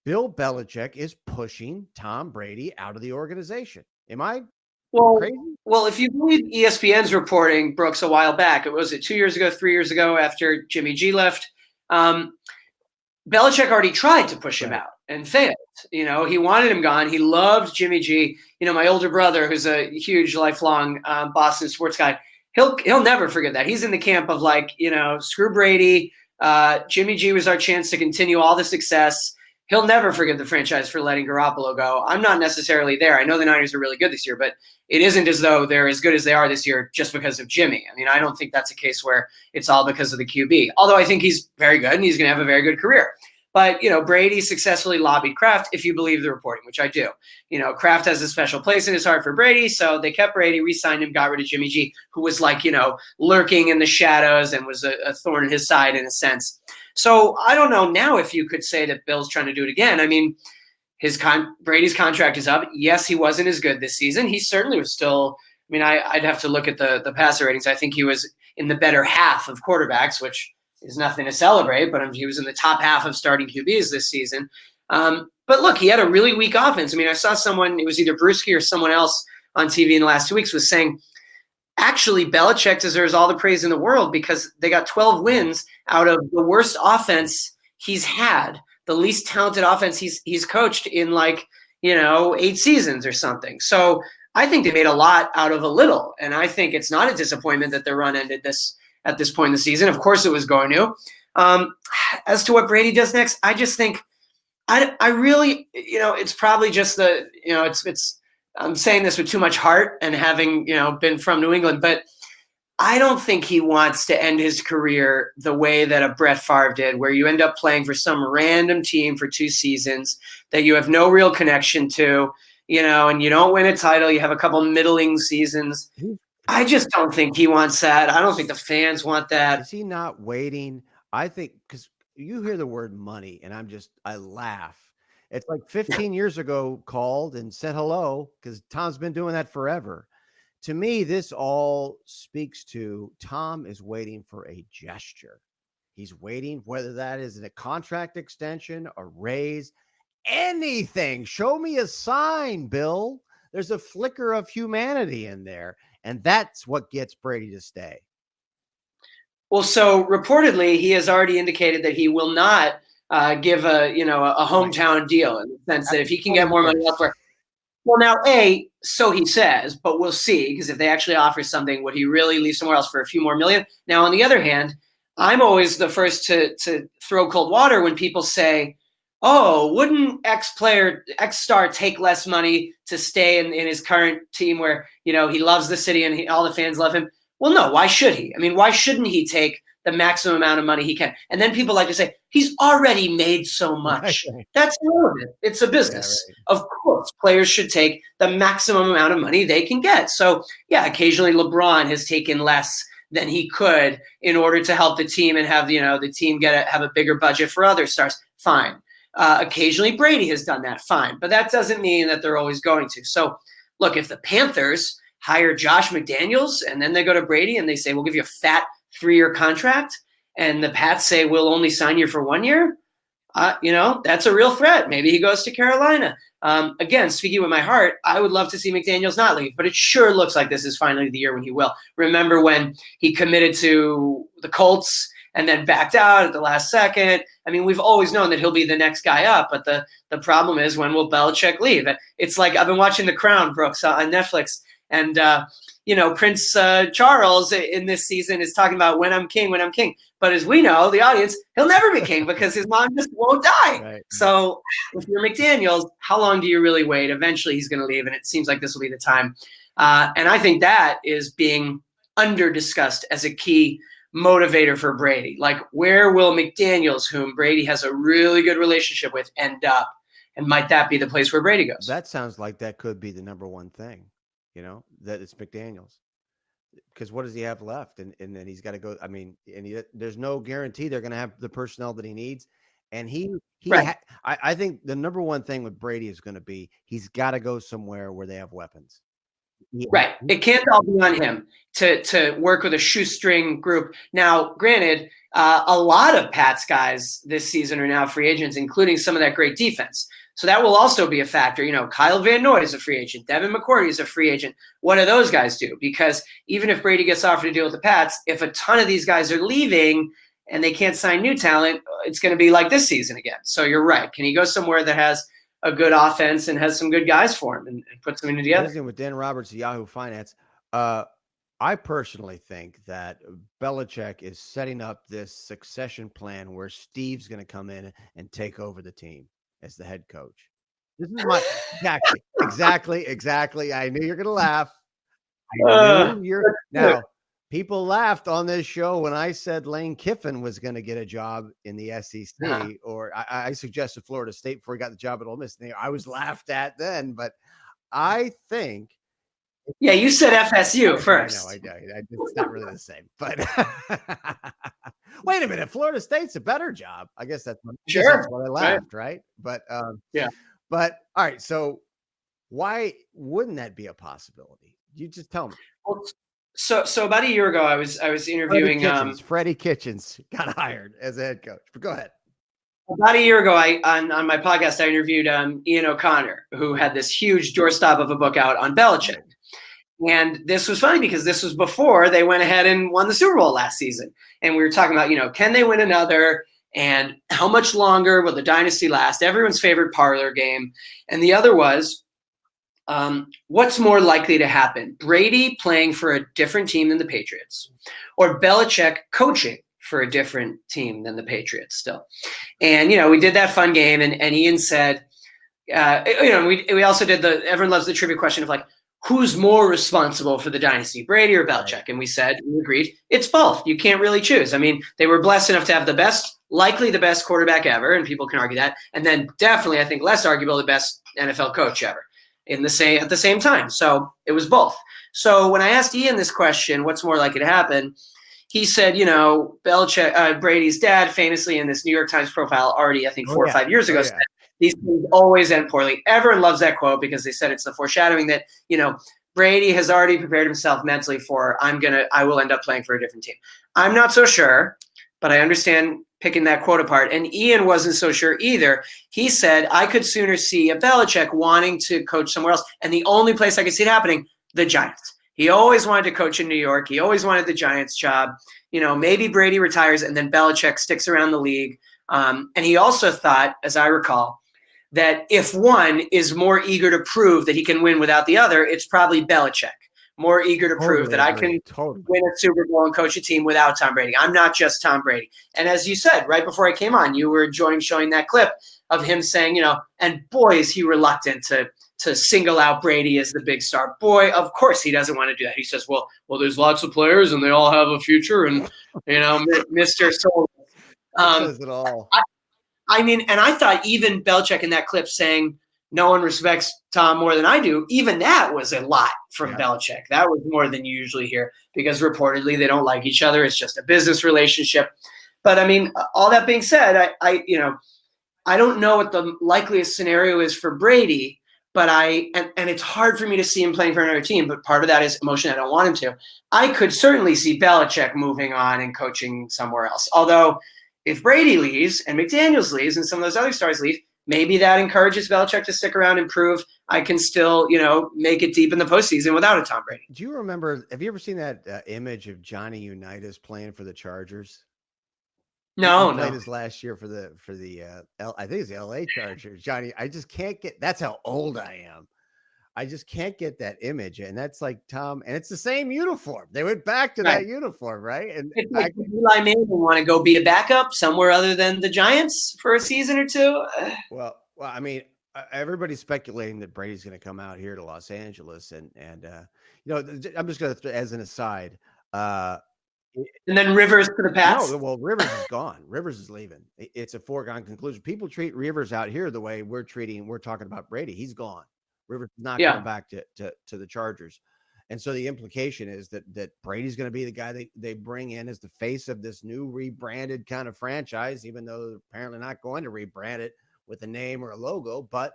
Bill Belichick is pushing Tom Brady out of the organization? Am I crazy? Well, if you believe ESPN's reporting, Brooks, a while back, it was 2 years ago, 3 years ago, after Jimmy G left, Belichick already tried to push him out and failed. He wanted him gone. He loved Jimmy G. My older brother, who's a huge lifelong Boston sports guy, he'll never forget that. He's in the camp of screw Brady. Jimmy G was our chance to continue all the success. He'll never forgive the franchise for letting Garoppolo go. I'm not necessarily there. I know the Niners are really good this year, but it isn't as though they're as good as they are this year just because of Jimmy. I mean, I don't think that's a case where it's all because of the QB, although I think he's very good and he's going to have a very good career. But, Brady successfully lobbied Kraft, if you believe the reporting, which I do. Kraft has a special place in his heart for Brady, so they kept Brady, re-signed him, got rid of Jimmy G, who was lurking in the shadows and was a thorn in his side in a sense. So I don't know now if you could say that Bill's trying to do it again. I mean, Brady's contract is up. Yes, he wasn't as good this season. He certainly was still – I mean, I'd have to look at the passer ratings. I think he was in the better half of quarterbacks, which is nothing to celebrate, but he was in the top half of starting QBs this season. But look, he had a really weak offense. I mean, I saw someone – it was either Brewski or someone else on TV in the last 2 weeks was saying – actually, Belichick deserves all the praise in the world because they got 12 wins out of the worst offense he's had, the least talented offense he's coached in 8 seasons or something. So I think they made a lot out of a little. And I think it's not a disappointment that their run ended at this point in the season. Of course it was going to. As to what Brady does next, I just think I really, it's probably just I'm saying this with too much heart and having, been from New England, but I don't think he wants to end his career the way that a Brett Favre did, where you end up playing for some random team for 2 seasons that you have no real connection to, and you don't win a title. You have a couple middling seasons. I just don't think he wants that. I don't think the fans want that. Is he not waiting? I think because you hear the word money and I laugh. It's like 15 years ago called and said hello because Tom's been doing that forever. To me, this all speaks to Tom is waiting for a gesture. He's waiting, whether that is a contract extension, a raise, anything. Show me a sign, Bill. There's a flicker of humanity in there. And that's what gets Brady to stay. Well, so reportedly, he has already indicated that he will not give a hometown deal, in the sense that if he can get more money elsewhere. Well, now, so he says, but we'll see, because if they actually offer something, would he really leave somewhere else for a few more million? Now, on the other hand, I'm always the first to throw cold water when people say, oh, wouldn't X star take less money to stay in his current team where, he loves the city and all the fans love him? Well, no, why should he? I mean, why shouldn't he take the maximum amount of money he can? And then people like to say, he's already made so much. Right. That's irrelevant. It's a business. Yeah, right. Of course, players should take the maximum amount of money they can get. So, yeah, occasionally LeBron has taken less than he could in order to help the team and have, the team have a bigger budget for other stars. Fine. Occasionally Brady has done that. Fine. But that doesn't mean that they're always going to. So, look, if the Panthers hire Josh McDaniels and then they go to Brady and they say, we'll give you a fat 3-year contract, and the Pats say, we'll only sign you for 1 year, that's a real threat. Maybe he goes to Carolina. Again, speaking with my heart, I would love to see McDaniels not leave, but it sure looks like this is finally the year when he will. Remember when he committed to the Colts and then backed out at the last second? I mean, we've always known that he'll be the next guy up, but the problem is, when will Belichick leave? It's like I've been watching The Crown, Brooks, on Netflix, and Prince Charles in this season is talking about when I'm king. But as we know, the audience, he'll never be king because his mom just won't die. Right. So if you're McDaniels, how long do you really wait? Eventually he's going to leave, and it seems like this will be the time. And I think that is being under-discussed as a key motivator for Brady. Like, where will McDaniels, whom Brady has a really good relationship with, end up? And might that be the place where Brady goes? That sounds like that could be the number one thing. That it's McDaniels, because what does he have left? And then he's got to go. I mean, there's no guarantee they're going to have the personnel that he needs. And right. I think the number one thing with Brady is going to be, he's got to go somewhere where they have weapons. Right. It can't all be on him to work with a shoestring group. Now, granted, a lot of Pats guys this season are now free agents, including some of that great defense. So that will also be a factor. Kyle Van Noy is a free agent. Devin McCourty is a free agent. What do those guys do? Because even if Brady gets offered to deal with the Pats, if a ton of these guys are leaving and they can't sign new talent, it's going to be like this season again. So you're right. Can he go somewhere that has a good offense and has some good guys for him and put something together? With Dan Roberts of Yahoo Finance, I personally think that Belichick is setting up this succession plan where Steve's going to come in and take over the team as the head coach. This is my exactly. I knew you're going to laugh. Now, people laughed on this show when I said Lane Kiffin was going to get a job in the SEC, or I suggested Florida State before he got the job at Ole Miss. I was laughed at then, but I think. Yeah, you said FSU first. I know. It's not really the same, but wait a minute. Florida State's a better job. I guess that's what I laughed, right? But yeah. But all right. So why wouldn't that be a possibility? You just tell me. Well, so about a year ago, I was interviewing Freddie Kitchens got hired as a head coach. But go ahead. About a year ago, on my podcast, I interviewed Ian O'Connor, who had this huge doorstop of a book out on Belichick. And this was funny because this was before they went ahead and won the Super Bowl last season. And we were talking about, can they win another? And how much longer will the dynasty last? Everyone's favorite parlor game. And the other was, what's more likely to happen? Brady playing for a different team than the Patriots, or Belichick coaching for a different team than the Patriots still? And, we did that fun game, and Ian said, we also did everyone loves the trivia question of like, who's more responsible for the dynasty, Brady or Belichick? Right. And we agreed, it's both. You can't really choose. I mean, they were blessed enough to have likely the best quarterback ever, and people can argue that. And then definitely, I think less arguable, the best NFL coach ever at the same time. So it was both. So when I asked Ian this question, what's more likely to happen? He said, Belichick, Brady's dad, famously in this New York Times profile already, I think 4 or 5 years ago, said, these things always end poorly. Everyone loves that quote because they said it's the foreshadowing that, Brady has already prepared himself mentally for, I will end up playing for a different team. I'm not so sure, but I understand picking that quote apart. And Ian wasn't so sure either. He said, I could sooner see a Belichick wanting to coach somewhere else. And the only place I could see it happening, the Giants. He always wanted to coach in New York. He always wanted the Giants job. Maybe Brady retires and then Belichick sticks around the league. And he also thought, as I recall, that if one is more eager to prove that he can win without the other, it's probably Belichick. More eager to prove that I can win a Super Bowl and coach a team without Tom Brady. I'm not just Tom Brady. And as you said, right before I came on, you were showing that clip of him saying, and boy, is he reluctant to single out Brady as the big star. Boy, of course he doesn't want to do that. He says, well, there's lots of players and they all have a future. And, Mr. Soul. Says it all. And I thought even Belichick in that clip saying, no one respects Tom more than I do, even that was a lot from Belichick. That was more than you usually hear because reportedly they don't like each other. It's just a business relationship. But all that being said, I don't know what the likeliest scenario is for Brady, but and it's hard for me to see him playing for another team, but part of that is emotion. I don't want him to. I could certainly see Belichick moving on and coaching somewhere else. Although if Brady leaves and McDaniels leaves and some of those other stars leave, maybe that encourages Belichick to stick around and prove I can still, make it deep in the postseason without a Tom Brady. Do you remember, have you ever seen that image of Johnny Unitas playing for the Chargers? No, he played his last year for the I think it's the LA Chargers. Johnny, I just can't get, that's how old I am. I just can't get that image. And that's like Tom, and it's the same uniform. They went back to that uniform, right? And it's like Eli Manning want to go be a backup somewhere other than the Giants for a season or two. Well, everybody's speculating that Brady's going to come out here to Los Angeles, and I'm just going to, as an aside, and then Rivers to the Pats. No, well, Rivers is gone. Rivers is leaving. It's a foregone conclusion. People treat Rivers out here the way we're talking about Brady. He's gone. Rivers is not going back to the Chargers. And so the implication is that Brady's going to be the guy they bring in as the face of this new rebranded kind of franchise, even though they're apparently not going to rebrand it with a name or a logo, but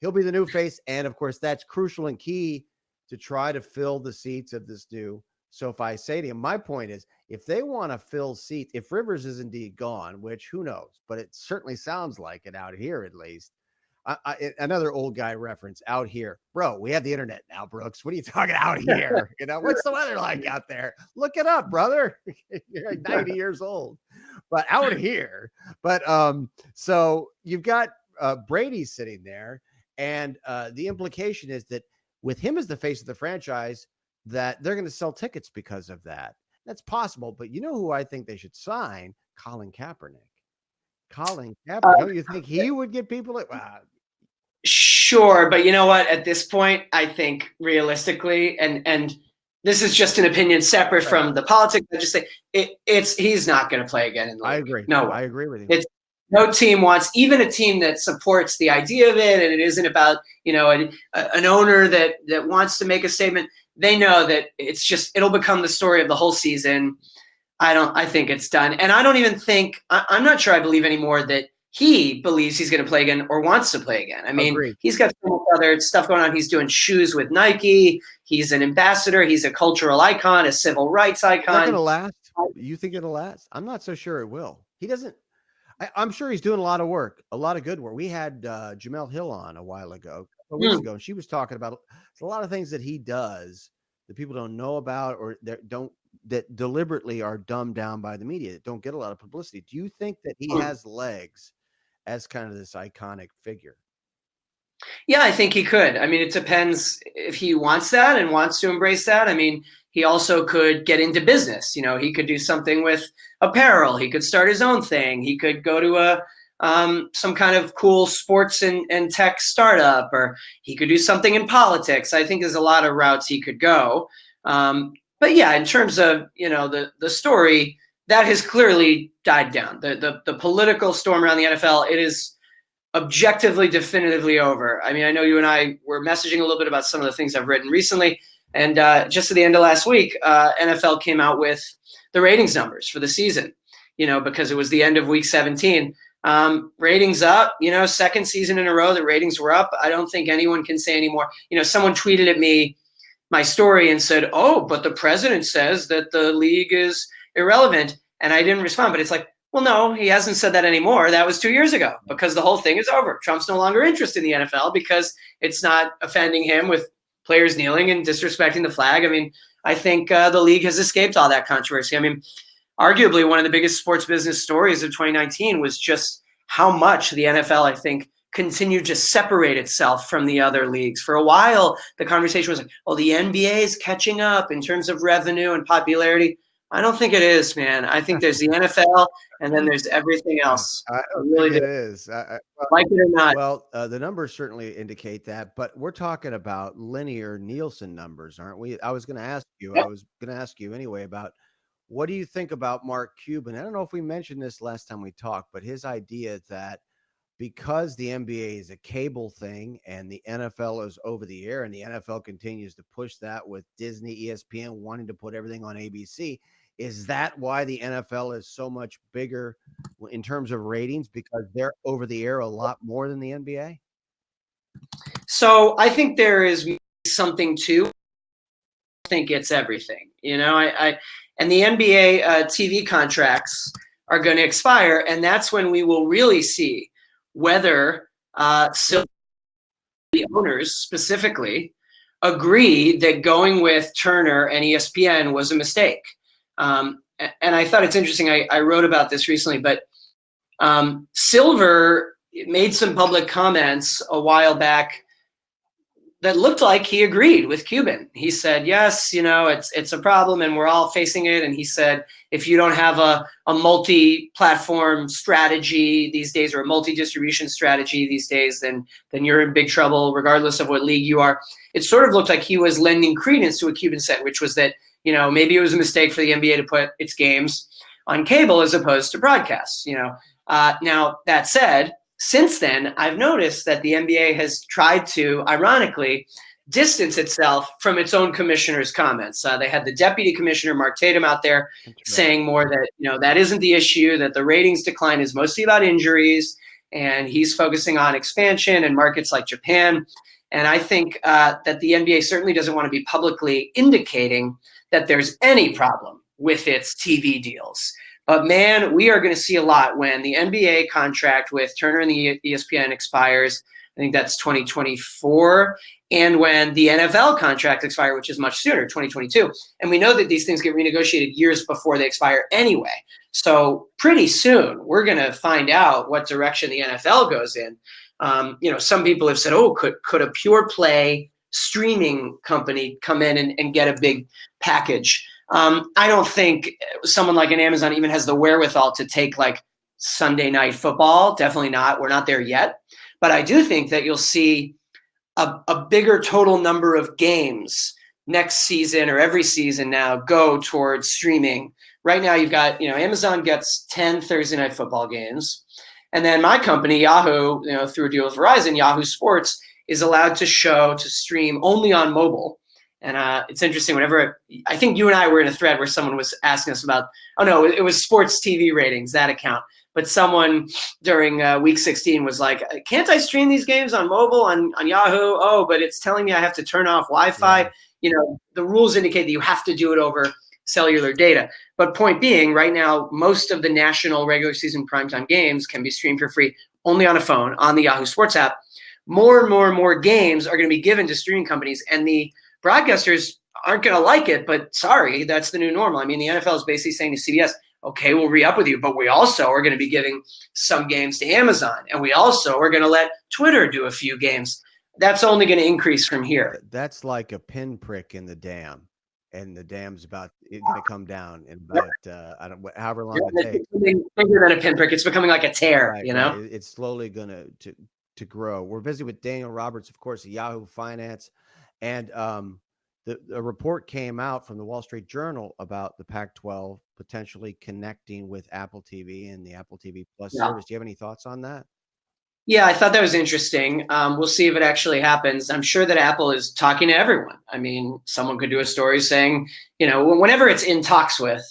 he'll be the new face. And of course, that's crucial and key to try to fill the seats of this new SoFi Stadium. My point is, if they want to fill seats, if Rivers is indeed gone, which who knows, but it certainly sounds like it out here at least. Another old guy reference out here, bro. We have the internet now, Brooks. What are you talking out here? What's the weather like out there? Look it up, brother. You're like 90 years old, but out here. But so you've got Brady sitting there, and the implication is that with him as the face of the franchise, that they're going to sell tickets because of that. That's possible, but you know who I think they should sign? Colin Kaepernick. Colin Kaepernick. Don't you think he would get people like, wow? Sure, but you know what? At this point, I think realistically, and this is just an opinion separate from the politics. I just say he's not going to play again in the league. I agree. No, I agree with you. It's no team wants, even a team that supports the idea of it, and it isn't about an owner that wants to make a statement. They know that it'll become the story of the whole season. I think it's done. And I don't even think, I'm not sure I believe anymore that he believes he's going to play again or wants to play again. I mean, Agreed. He's got so much other stuff going on. He's doing shoes with Nike. He's an ambassador. He's a cultural icon, a civil rights icon. Not going to last? You think it'll last? I'm not so sure it will. He doesn't. I'm sure he's doing a lot of work, a lot of good work. We had Jamel Hill on a while ago, a couple weeks ago, and she was talking about a lot of things that he does that people don't know about, or that deliberately are dumbed down by the media, that don't get a lot of publicity. Do you think that he has legs as kind of this iconic figure? Yeah, I think he could. I mean, it depends if he wants that and wants to embrace that. I mean, he also could get into business. You know, he could do something with apparel. He could start his own thing. He could go to some kind of cool sports and tech startup, or he could do something in politics. I think there's a lot of routes he could go. But yeah, in terms of, you know, the story, that has clearly died down. The political storm around the NFL, it is objectively, definitively over. I mean, I know you and I were messaging a little bit about some of the things I've written recently. And just at the end of last week, NFL came out with the ratings numbers for the season, you know, because it was the end of week 17. Ratings up, you know, second season in a row, the ratings were up. I don't think anyone can say anymore. You know, someone tweeted at me my story and said, oh, but the president says that the league is irrelevant. And I didn't respond, but it's like, well, no, he hasn't said that anymore. That was 2 years ago, because the whole thing is over. Trump's no longer interested in the NFL because it's not offending him with players kneeling and disrespecting the flag. I mean, I think the league has escaped all that controversy. I mean, arguably one of the biggest sports business stories of 2019 was just how much the NFL, I think, continued to separate itself from the other leagues. For a while, the conversation was like, oh, the NBA is catching up in terms of revenue and popularity. I don't think it is, man. I think there's the NFL, and then there's everything else. I really think it is. Like it or not. Well, the numbers certainly indicate that, but we're talking about linear Nielsen numbers, aren't we? I was going to ask you. Yep. I was going to ask you anyway about what do you think about Mark Cuban? I don't know if we mentioned this last time we talked, but his idea that because the NBA is a cable thing and the NFL is over the air, and the NFL continues to push that with Disney, ESPN wanting to put everything on ABC. Is that why the NFL is so much bigger in terms of ratings, because they're over the air a lot more than the NBA? So I think there is something to, I think it's everything, you know, and the NBA TV contracts are going to expire. And that's when we will really see whether the owners specifically agree that going with Turner and ESPN was a mistake. And I thought it's interesting. I wrote about this recently, but Silver made some public comments a while back that looked like he agreed with Cuban. He said, yes, you know, it's a problem and we're all facing it. And he said, if you don't have a multi-platform strategy these days, or a multi-distribution strategy these days, then you're in big trouble, regardless of what league you are. It sort of looked like he was lending credence to what Cuban said, which was that, you know, maybe it was a mistake for the NBA to put its games on cable as opposed to broadcasts, you know. Now, that said, since then, I've noticed that the NBA has tried to, ironically, distance itself from its own commissioner's comments. They had the deputy commissioner, Mark Tatum, out there saying more that, you know, that isn't the issue, that the ratings decline is mostly about injuries, and he's focusing on expansion and markets like Japan. And I think that the NBA certainly doesn't want to be publicly indicating that there's any problem with its TV deals. But man, we are going to see a lot when the NBA contract with Turner and the ESPN expires. I think that's 2024. And when the NFL contract expires, which is much sooner, 2022. And we know that these things get renegotiated years before they expire anyway. So pretty soon, we're going to find out what direction the NFL goes in. You know, some people have said, oh, could a pure play streaming company come in and get a big package? I don't think someone like an Amazon even has the wherewithal to take like Sunday Night Football. Definitely not. We're not there yet. But I do think that you'll see a bigger total number of games next season, or every season now, go towards streaming. Right now you've got, you know, Amazon gets 10 Thursday Night Football games. And then my company, Yahoo, you know, through a deal with Verizon, Yahoo Sports is allowed to stream only on mobile. And it's interesting, whenever I think you and I were in a thread where someone was asking us about, oh no, it was sports TV ratings, that account. But someone during week 16 was like, can't I stream these games on mobile on Yahoo? Oh, but it's telling me I have to turn off Wi-Fi. Yeah. You know, the rules indicate that you have to do it over cellular data. But point being, right now, most of the national regular season primetime games can be streamed for free only on a phone, on the Yahoo Sports app. More and more games are going to be given to streaming companies, and the broadcasters aren't going to like it, but sorry, that's the new normal. I mean, the NFL is basically saying to CBS, okay, we'll re-up with you, but we also are going to be giving some games to Amazon, and we also are going to let Twitter do a few games. That's only going to increase from here. That's like a pinprick in the dam, and the dam's about going to come down in about however long it takes. It's bigger than a pinprick. It's becoming like a tear. Right, you know, right. It's slowly going to grow. We're busy with Daniel Roberts, of course, of Yahoo Finance, and the report came out from the Wall Street Journal about the Pac-12 potentially connecting with Apple TV and the Apple TV Plus service. Do you have any thoughts on that? Yeah, I thought that was interesting. We'll see if it actually happens. I'm sure that Apple is talking to everyone. I mean, someone could do a story saying, whenever it's in talks with,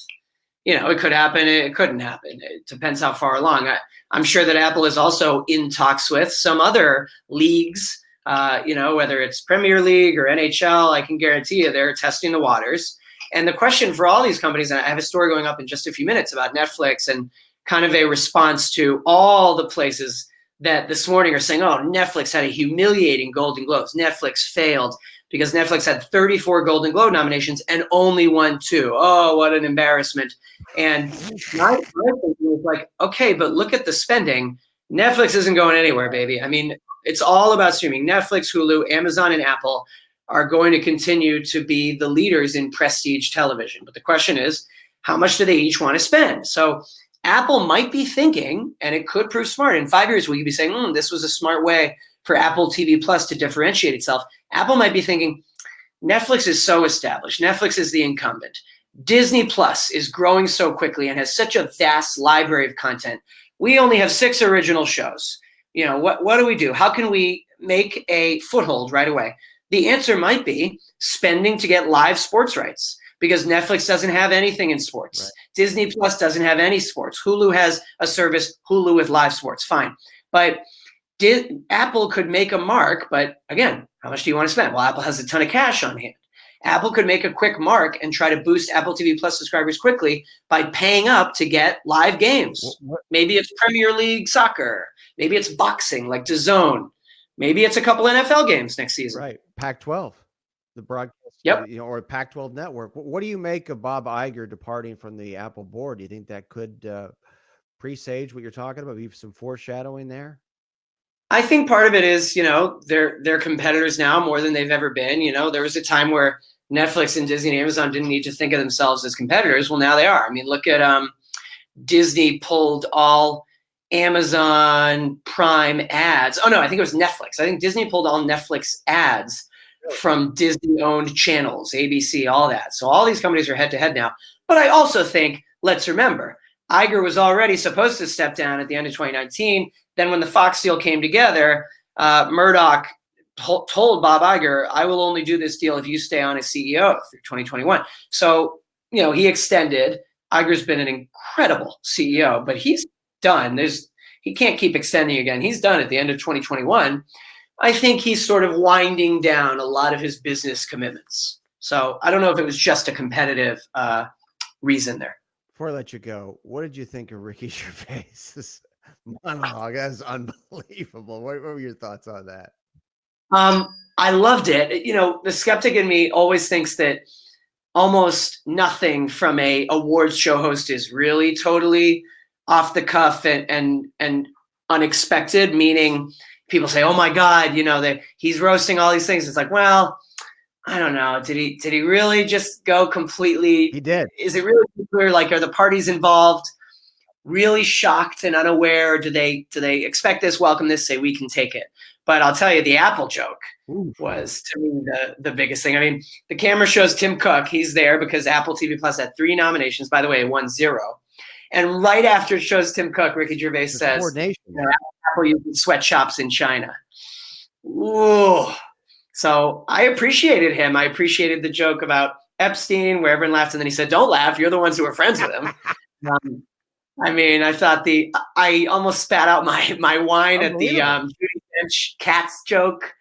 it could happen, it couldn't happen. It depends how far along. I'm sure that Apple is also in talks with some other leagues, whether it's Premier League or NHL. I can guarantee you they're testing the waters. And the question for all these companies, and I have a story going up in just a few minutes about Netflix and kind of a response to all the places that this morning are saying, oh, Netflix had a humiliating Golden Globes. Netflix failed because Netflix had 34 Golden Globe nominations and only won 2. Oh, what an embarrassment. And my thinking was like, okay, but look at the spending. Netflix isn't going anywhere, baby. I mean, it's all about streaming. Netflix, Hulu, Amazon, and Apple are going to continue to be the leaders in prestige television. But the question is, how much do they each want to spend? So Apple might be thinking, and it could prove smart, in 5 years we could be saying, this was a smart way for Apple TV Plus to differentiate itself. Apple might be thinking, Netflix is so established. Netflix is the incumbent. Disney Plus is growing so quickly and has such a vast library of content. We only have 6 original shows. What do we do? How can we make a foothold right away? The answer might be spending to get live sports rights, because Netflix doesn't have anything in sports. Right. Disney Plus doesn't have any sports. Hulu has a service, Hulu with live sports, fine. But Apple could make a mark, but again, how much do you want to spend? Well, Apple has a ton of cash on hand. Apple could make a quick mark and try to boost Apple TV Plus subscribers quickly by paying up to get live games. Maybe it's Premier League soccer. Maybe it's boxing like DAZN. Maybe it's a couple NFL games next season. Right, Pac-12. The broadcast, or Pac-12 network. What do you make of Bob Iger departing from the Apple board? Do you think that could presage what you're talking about? Maybe some foreshadowing there? I think part of it is, they're competitors now more than they've ever been. There was a time where Netflix and Disney and Amazon didn't need to think of themselves as competitors. Well, now they are. I mean, look at Disney pulled all Amazon Prime ads. Oh, no, I think it was Netflix. I think Disney pulled all Netflix ads from Disney-owned channels, ABC, all that. So all these companies are head-to-head now. But I also think, let's remember, Iger was already supposed to step down at the end of 2019. Then when the Fox deal came together, Murdoch told Bob Iger, I will only do this deal if you stay on as CEO through 2021. So, he extended. Iger's been an incredible CEO, but he's done. He can't keep extending again. He's done at the end of 2021. I think he's sort of winding down a lot of his business commitments. So I don't know if it was just a competitive reason there. Before I let you go, what did you think of Ricky Gervais's monologue? That's unbelievable. What were your thoughts on that? I loved it. The skeptic in me always thinks that almost nothing from a awards show host is really totally off the cuff and unexpected, meaning people say, oh my God, that he's roasting all these things. It's like, well, I don't know. Did he really just go completely? He did. Is it really clear? Like, are the parties involved really shocked and unaware? Do they expect this, welcome this, say we can take it? But I'll tell you, the Apple joke was, to me, the biggest thing. I mean, the camera shows Tim Cook. He's there because Apple TV Plus had 3 nominations. By the way, it won 0. And right after it shows Tim Cook, Ricky Gervais says, Apple uses sweatshops in China. Ooh. So I appreciated him. I appreciated the joke about Epstein, where everyone laughed. And then he said, don't laugh. You're the ones who were friends with him. I mean, I thought I almost spat out my wine at the Judy Dench cats joke.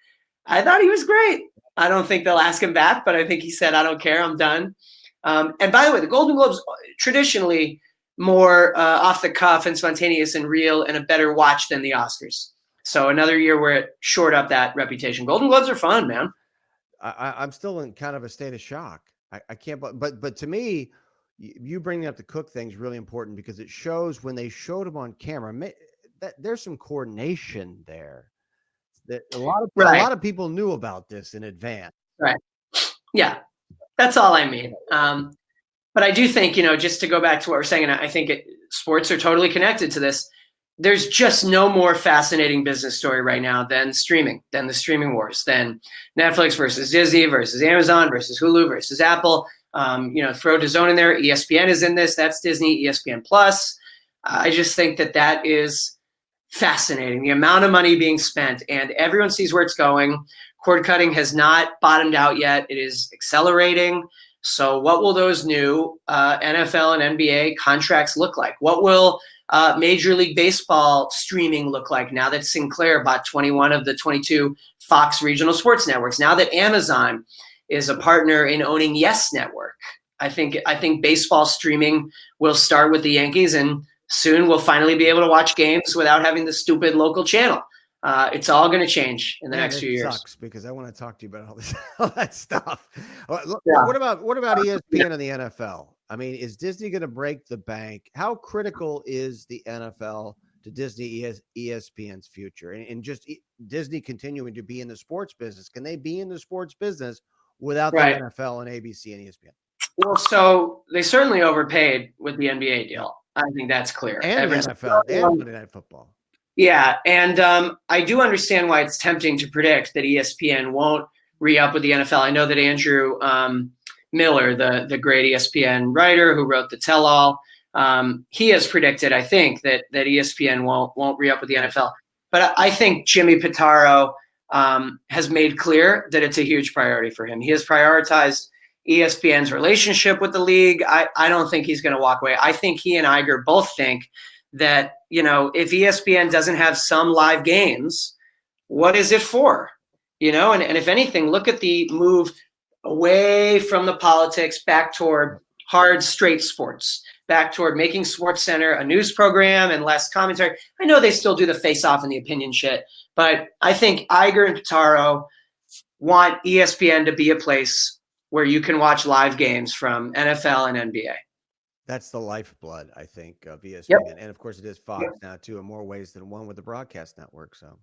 I thought he was great. I don't think they'll ask him back, but I think he said, I don't care. I'm done. And by the way, the Golden Globes traditionally more off the cuff and spontaneous and real and a better watch than the Oscars. So another year where it shored up that reputation. Golden Globes are fun, man. I'm still in kind of a state of shock. I can't, but to me, you bringing up the Cook thing is really important because it shows when they showed him on camera that there's some coordination there. That a Right. lot of people knew about this in advance. Right. Yeah. That's all I mean. But I do think, just to go back to what we're saying, and I think sports are totally connected to this. There's just no more fascinating business story right now than the streaming wars, than Netflix versus Disney versus Amazon versus Hulu versus Apple. Throw DAZN in there. ESPN is in this. That's Disney, ESPN Plus. I just think that is fascinating. The amount of money being spent, and everyone sees where it's going. Cord cutting has not bottomed out yet. It is accelerating. So what will those new NFL and NBA contracts look like? What will Major League Baseball streaming look like now that Sinclair bought 21 of the 22 Fox regional sports networks? Now that Amazon is a partner in owning Yes Network, I think baseball streaming will start with the Yankees, and soon we'll finally be able to watch games without having the stupid local channel. It's all going to change in the next few years. Sucks because I want to talk to you about all that stuff. Yeah. What about ESPN and the NFL? I mean, is Disney going to break the bank? How critical is the NFL to Disney ESPN's future and just Disney continuing to be in the sports business? Can they be in the sports business without the NFL and ABC and ESPN? Well, so they certainly overpaid with the NBA deal. I think that's clear. And the NFL and Monday Night Football. Yeah, and I do understand why it's tempting to predict that ESPN won't re-up with the NFL. I know that Andrew Miller, the great ESPN writer who wrote the tell-all, he has predicted, I think, that ESPN won't re-up with the NFL. But I think Jimmy Pitaro has made clear that it's a huge priority for him. He has prioritized ESPN's relationship with the league. I don't think he's going to walk away. I think he and Iger both think that, if ESPN doesn't have some live games, what is it for? And if anything, look at the move away from the politics back toward hard, straight sports, back toward making SportsCenter a news program and less commentary. I know they still do the face-off and the opinion shit, but I think Iger and Pitaro want ESPN to be a place where you can watch live games from NFL and NBA. That's the lifeblood, I think, of ESPN. Yep. And, of course, it is Fox now, too, in more ways than one with the broadcast network. So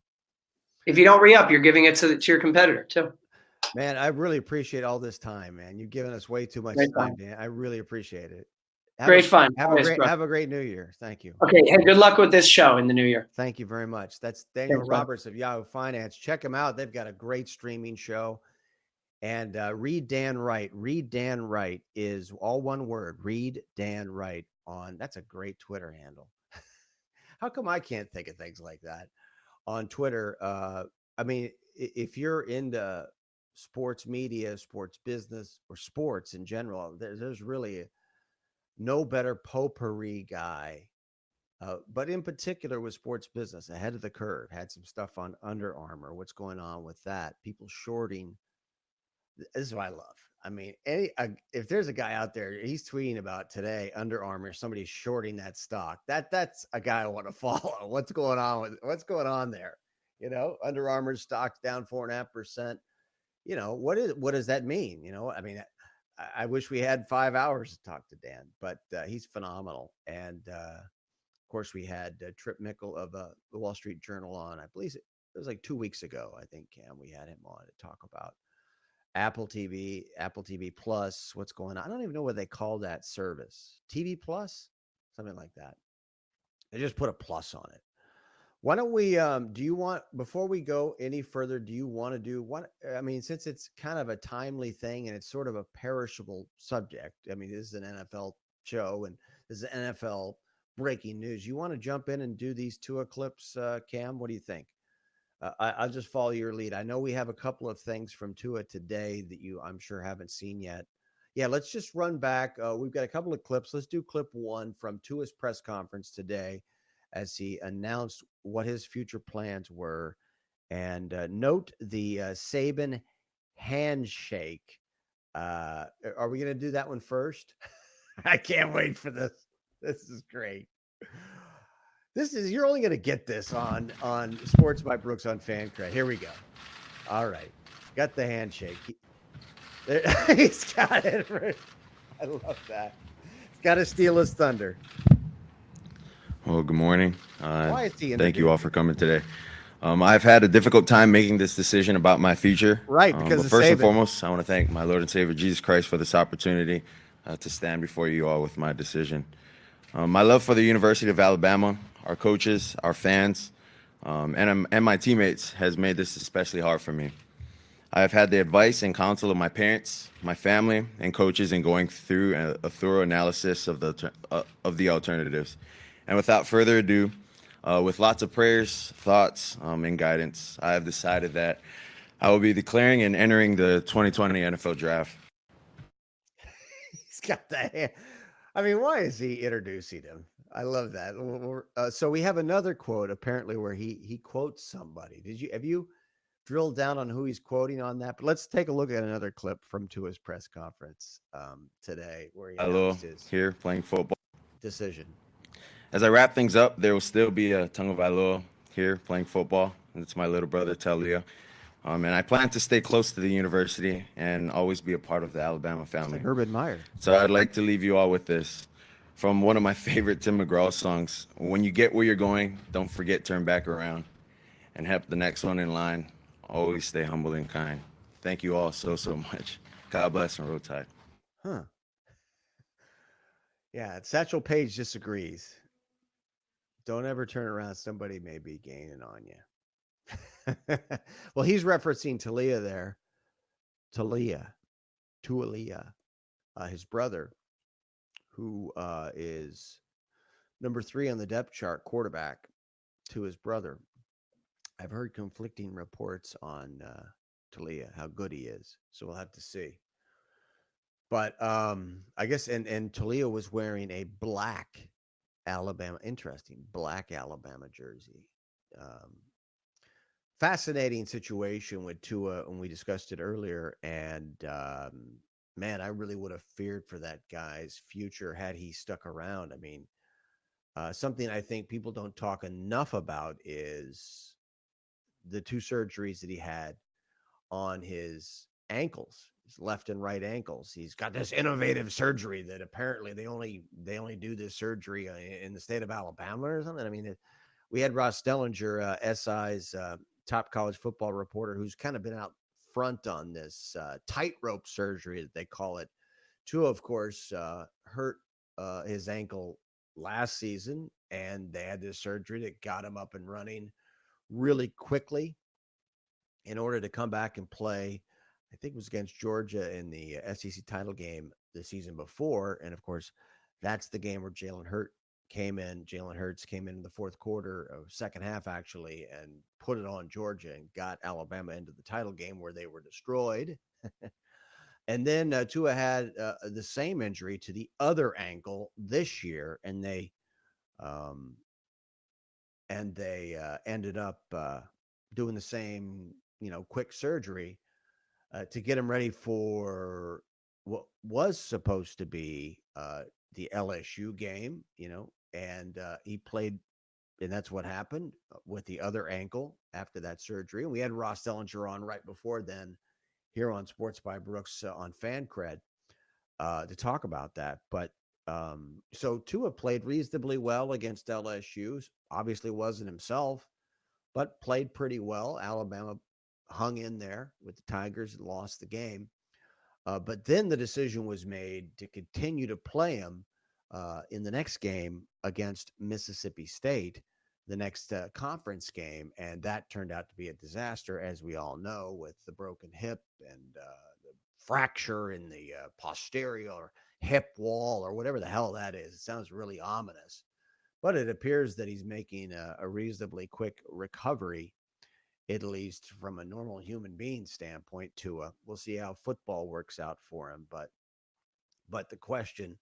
if you don't re-up, you're giving it to your competitor, too. Man, I really appreciate all this time, man. You've given us way too much time, Dan. I really appreciate it. Great fun. Have a great New Year. Thank you. Okay. Hey, good luck with this show in the new year. Thank you very much. That's Daniel Roberts of Yahoo Finance. Check them out. They've got a great streaming show. And Read Dan Wright. Read Dan Wright is all one word. Read Dan Wright that's a great Twitter handle. How come I can't think of things like that on Twitter? I mean, if you're into sports media, sports business, or sports in general, there's really no better potpourri guy. But in particular with sports business, ahead of the curve. Had some stuff on Under Armour. What's going on with that? People shorting. This is what I love. I mean, if there's a guy out there, he's tweeting about today, Under Armour, somebody's shorting that stock. That's a guy I want to follow. What's going on there? Under Armour's stock's down 4.5%. What does that mean? I mean, I wish we had 5 hours to talk to Dan, but he's phenomenal. And of course, we had Trip Mickle of the Wall Street Journal on. I believe it was like 2 weeks ago. I think, Cam, we had him on to talk about Apple TV Plus, what's going on. I don't even know what they call that service. TV Plus, something like that. They just put a plus on it. Why don't we, before we go any further, do you want to do one? I mean, since it's kind of a timely thing and it's sort of a perishable subject. I mean, this is an NFL show and this is NFL breaking news. You want to jump in and do these Tua clips, Cam? What do you think? I'll just follow your lead. I know we have a couple of things from Tua today that I'm sure haven't seen yet. Yeah, let's just run back. We've got a couple of clips. Let's do clip one from Tua's press conference today as he announced what his future plans were. And note the Saban handshake. Are we going to do that one first? I can't wait for this. This is great. You're only going to get this on Sports by Brooks on Fancred. Here we go. All right. Got the handshake. He's got it. I love that. He's got to steal his thunder. Well, good morning. Why is he Thank you all introducing? for coming today. I've had a difficult time making this decision about my future. Right, because But of first and Saban. foremost, I want to thank my Lord and Savior Jesus Christ for this opportunity to stand before you all with my decision. My love for the University of Alabama, our coaches, our fans, and my teammates has made this especially hard for me. I have had the advice and counsel of my parents, my family, and coaches in going through a thorough analysis of the alternatives. And without further ado, with lots of prayers, thoughts, and guidance, I have decided that I will be declaring and entering the 2020 NFL Draft. He's got the hand. I mean, why is he introducing him? I love that. So we have another quote apparently where he quotes somebody. Have you drilled down on who he's quoting on that? But let's take a look at another clip from Tua's press conference today where he Hello, announced his here playing football. decision. As I wrap things up, there will still be a Tagovailoa here playing football. It's my little brother, Talia. And I plan to stay close to the university and always be a part of the Alabama It's family. like Urban Meyer. So I'd like to leave you all with this from one of my favorite Tim McGraw songs. When you get where you're going, don't forget turn back around and help the next one in line. Always stay humble and kind. Thank you all so much. God bless and roll tide. Huh. Yeah, Satchel Paige disagrees. Don't ever turn around. Somebody may be gaining on you. Well, he's referencing Talia there. Tualia, his brother, who is number 3 on the depth chart, quarterback to his brother. I've heard conflicting reports on Talia, how good he is. So we'll have to see. But I guess, and Talia was wearing a black Alabama, interesting, black Alabama jersey. Um, Fascinating situation with Tua, and we discussed it earlier. And man, I really would have feared for that guy's future had he stuck around. I mean, something I think people don't talk enough about is the 2 surgeries that he had on his ankles, his left and right ankles. He's got this innovative surgery that apparently they only do this surgery in the state of Alabama or something. I mean, we had Ross Stellinger, SI's top college football reporter, who's kind of been out front on this tightrope surgery that they call it. Tua, of course, hurt his ankle last season, and they had this surgery that got him up and running really quickly in order to come back and play. I think it was against Georgia in the SEC title game the season before. And of course, that's the game where Jalen Hurts came in the fourth quarter of second half, actually, and put it on Georgia and got Alabama into the title game where they were destroyed. And then Tua had the same injury to the other ankle this year, and they ended up doing the same, quick surgery to get him ready for what was supposed to be the LSU game, and he played, and that's what happened with the other ankle after that surgery. And we had Ross Dellinger on right before then here on Sports by Brooks on Fancred to talk about that. But so Tua played reasonably well against LSU. Obviously wasn't himself, but played pretty well. Alabama hung in there with the Tigers and lost the game. But then the decision was made to continue to play him in the next game against Mississippi State, the next conference game. And that turned out to be a disaster, as we all know, with the broken hip and the fracture in the posterior hip wall or whatever the hell that is. It sounds really ominous. But it appears that he's making a reasonably quick recovery, at least from a normal human being standpoint. We'll see how football works out for him. But the question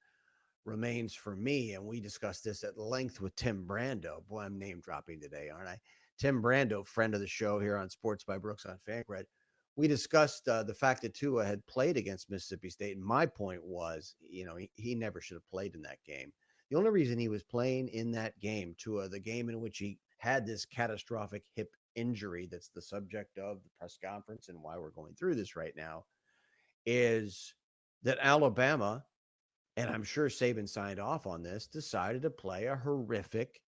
remains for me, and we discussed this at length with Tim Brando. Boy, I'm name dropping today, aren't I? Tim Brando, friend of the show here on Sports by Brooks on Fancred. We discussed the fact that Tua had played against Mississippi State, and my point was, he never should have played in that game. The only reason he was playing in that game, Tua, the game in which he had this catastrophic hip injury that's the subject of the press conference and why we're going through this right now, is that Alabama, and I'm sure Saban signed off on this, decided to play a horrific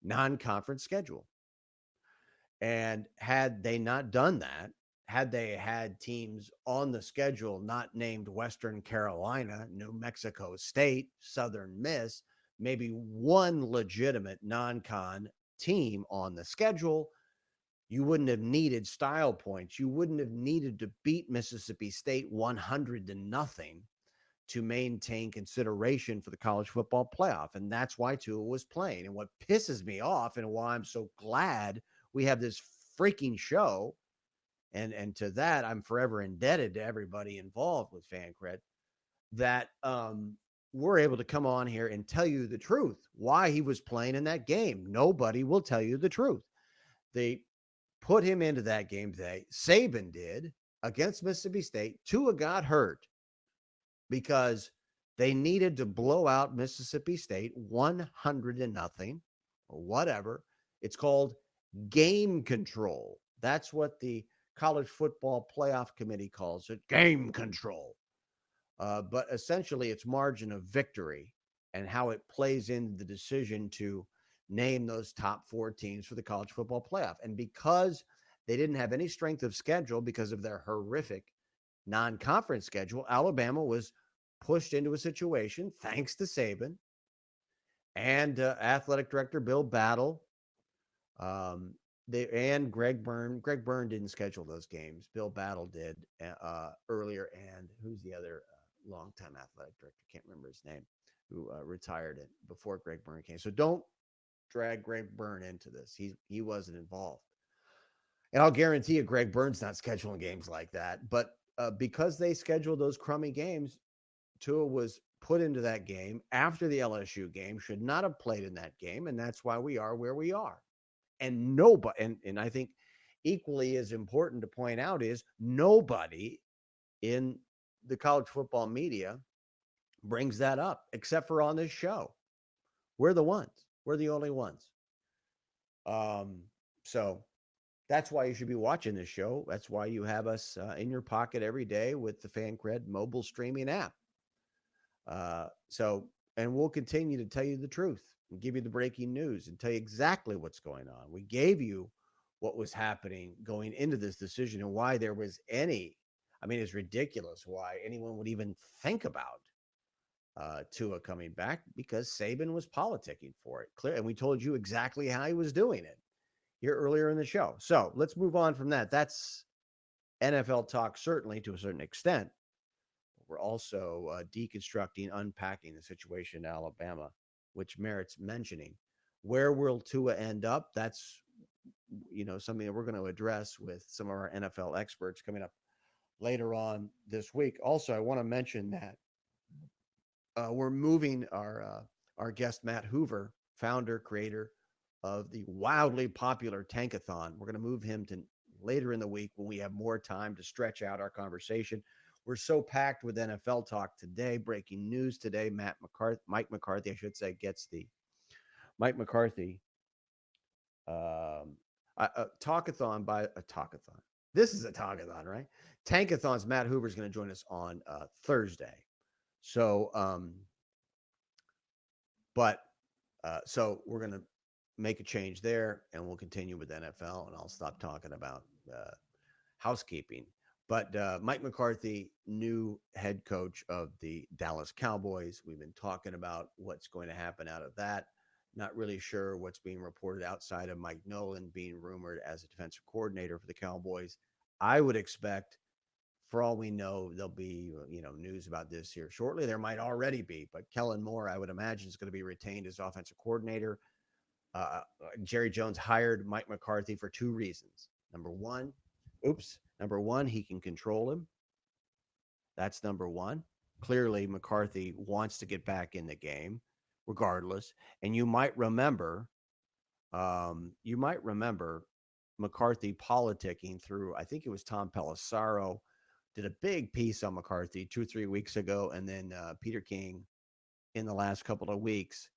non-conference schedule. And had they not done that, had they had teams on the schedule not named Western Carolina, New Mexico State, Southern Miss, maybe one legitimate non-con team on the schedule, you wouldn't have needed style points. You wouldn't have needed to beat Mississippi State 100-0 to maintain consideration for the college football playoff. And that's why Tua was playing. And what pisses me off and why I'm so glad we have this freaking show, and to that, I'm forever indebted to everybody involved with Fancred, that we're able to come on here and tell you the truth, why he was playing in that game. Nobody will tell you the truth. They put him into that game today. Saban did against Mississippi State. Tua got hurt because they needed to blow out Mississippi State 100-0 or whatever. It's called game control. That's what the College Football Playoff Committee calls it, game control. But essentially, it's margin of victory and how it plays into the decision to name those top 4 teams for the college football playoff. And because they didn't have any strength of schedule because of their horrific non-conference schedule, Alabama was pushed into a situation, thanks to Saban and athletic director Bill Battle, and Greg Byrne. Greg Byrne didn't schedule those games. Bill Battle did earlier. And who's the other longtime athletic director? Can't remember his name, who retired it before Greg Byrne came. So don't drag Greg Byrne into this. He wasn't involved. And I'll guarantee you Greg Byrne's not scheduling games like that. But because they scheduled those crummy games, Tua was put into that game after the LSU game, should not have played in that game. And that's why we are where we are. And nobody, and I think equally as important to point out is nobody in the college football media brings that up except for on this show. We're the ones. We're the only ones. So that's why you should be watching this show. That's why you have us in your pocket every day with the Fancred mobile streaming app. And we'll continue to tell you the truth and give you the breaking news and tell you exactly what's going on. We gave you what was happening going into this decision and why there was any. I mean, it's ridiculous why anyone would even think about Tua coming back, because Saban was politicking for it. Clear, and we told you exactly how he was doing it here earlier in the show. So let's move on from that. That's NFL talk, certainly to a certain extent. We're also deconstructing, unpacking the situation in Alabama, which merits mentioning. Where will Tua end up? That's, something that we're going to address with some of our NFL experts coming up later on this week. Also, I want to mention that we're moving our guest, Matt Hoover, founder, creator of the wildly popular Tankathon. We're going to move him to later in the week when we have more time to stretch out our conversation. We're so packed with NFL talk today. Breaking news today: Mike McCarthy, I should say, gets the Mike McCarthy talkathon by a talkathon. This is a talkathon, right? Tankathon's Matt Hoover is going to join us on Thursday. So, so we're going to make a change there, and we'll continue with NFL, and I'll stop talking about housekeeping. But Mike McCarthy, new head coach of the Dallas Cowboys. We've been talking about what's going to happen out of that. Not really sure what's being reported outside of Mike Nolan being rumored as a defensive coordinator for the Cowboys. I would expect, for all we know, there'll be news about this here shortly. There might already be, but Kellen Moore, I would imagine, is going to be retained as offensive coordinator. Jerry Jones hired Mike McCarthy for 2 reasons. Number one, he can control him. That's number one. Clearly, McCarthy wants to get back in the game, regardless. And you might remember McCarthy politicking through, I think it was Tom Pelissaro, did a big piece on McCarthy 2 or 3 weeks ago, and then Peter King in the last couple of weeks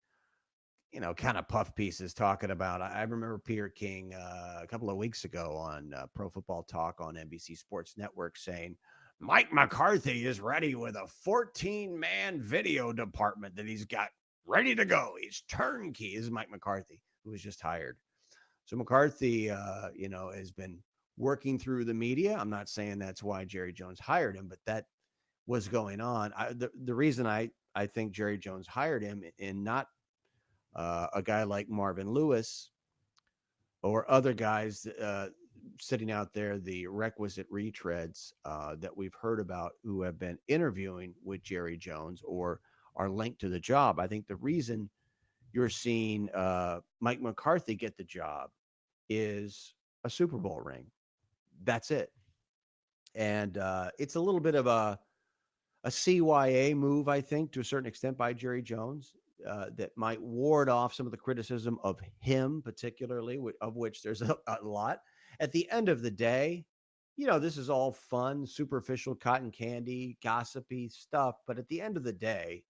kind of puff pieces talking about. I remember Peter King a couple of weeks ago on Pro Football Talk on NBC Sports Network saying Mike McCarthy is ready with a 14-man video department that he's got ready to go. He's turnkey. This is Mike McCarthy, who was just hired. So McCarthy, has been working through the media. I'm not saying that's why Jerry Jones hired him, but that was going on. The reason I think Jerry Jones hired him and not a guy like Marvin Lewis or other guys sitting out there, the requisite retreads that we've heard about who have been interviewing with Jerry Jones or are linked to the job. I think the reason you're seeing Mike McCarthy get the job is a Super Bowl ring. That's it. And it's a little bit of a CYA move, I think, to a certain extent by Jerry Jones. That might ward off some of the criticism of him, particularly, of which there's a lot. At the end of the day, this is all fun, superficial, cotton candy, gossipy stuff. But at the end of the day,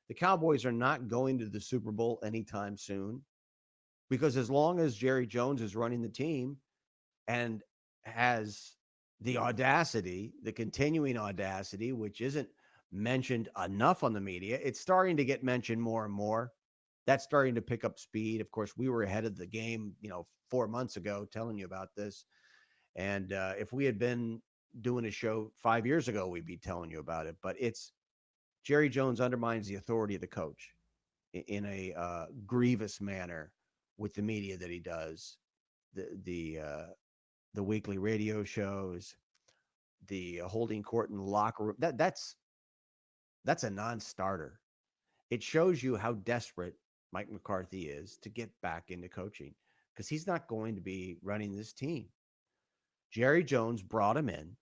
the Cowboys are not going to the Super Bowl anytime soon because as long as Jerry Jones is running the team and has the audacity, the continuing audacity, which isn't mentioned enough on the media. It's starting to get mentioned more and more. That's starting to pick up speed. Of course, we were ahead of the game, 4 months ago telling you about this. And if we had been doing a show 5 years ago, we'd be telling you about it. But it's Jerry Jones undermines the authority of the coach in a grievous manner with the media that he does. The weekly radio shows, the holding court in the locker room. That's a non-starter. It shows you how desperate Mike McCarthy is to get back into coaching because he's not going to be running this team. Jerry Jones brought him in.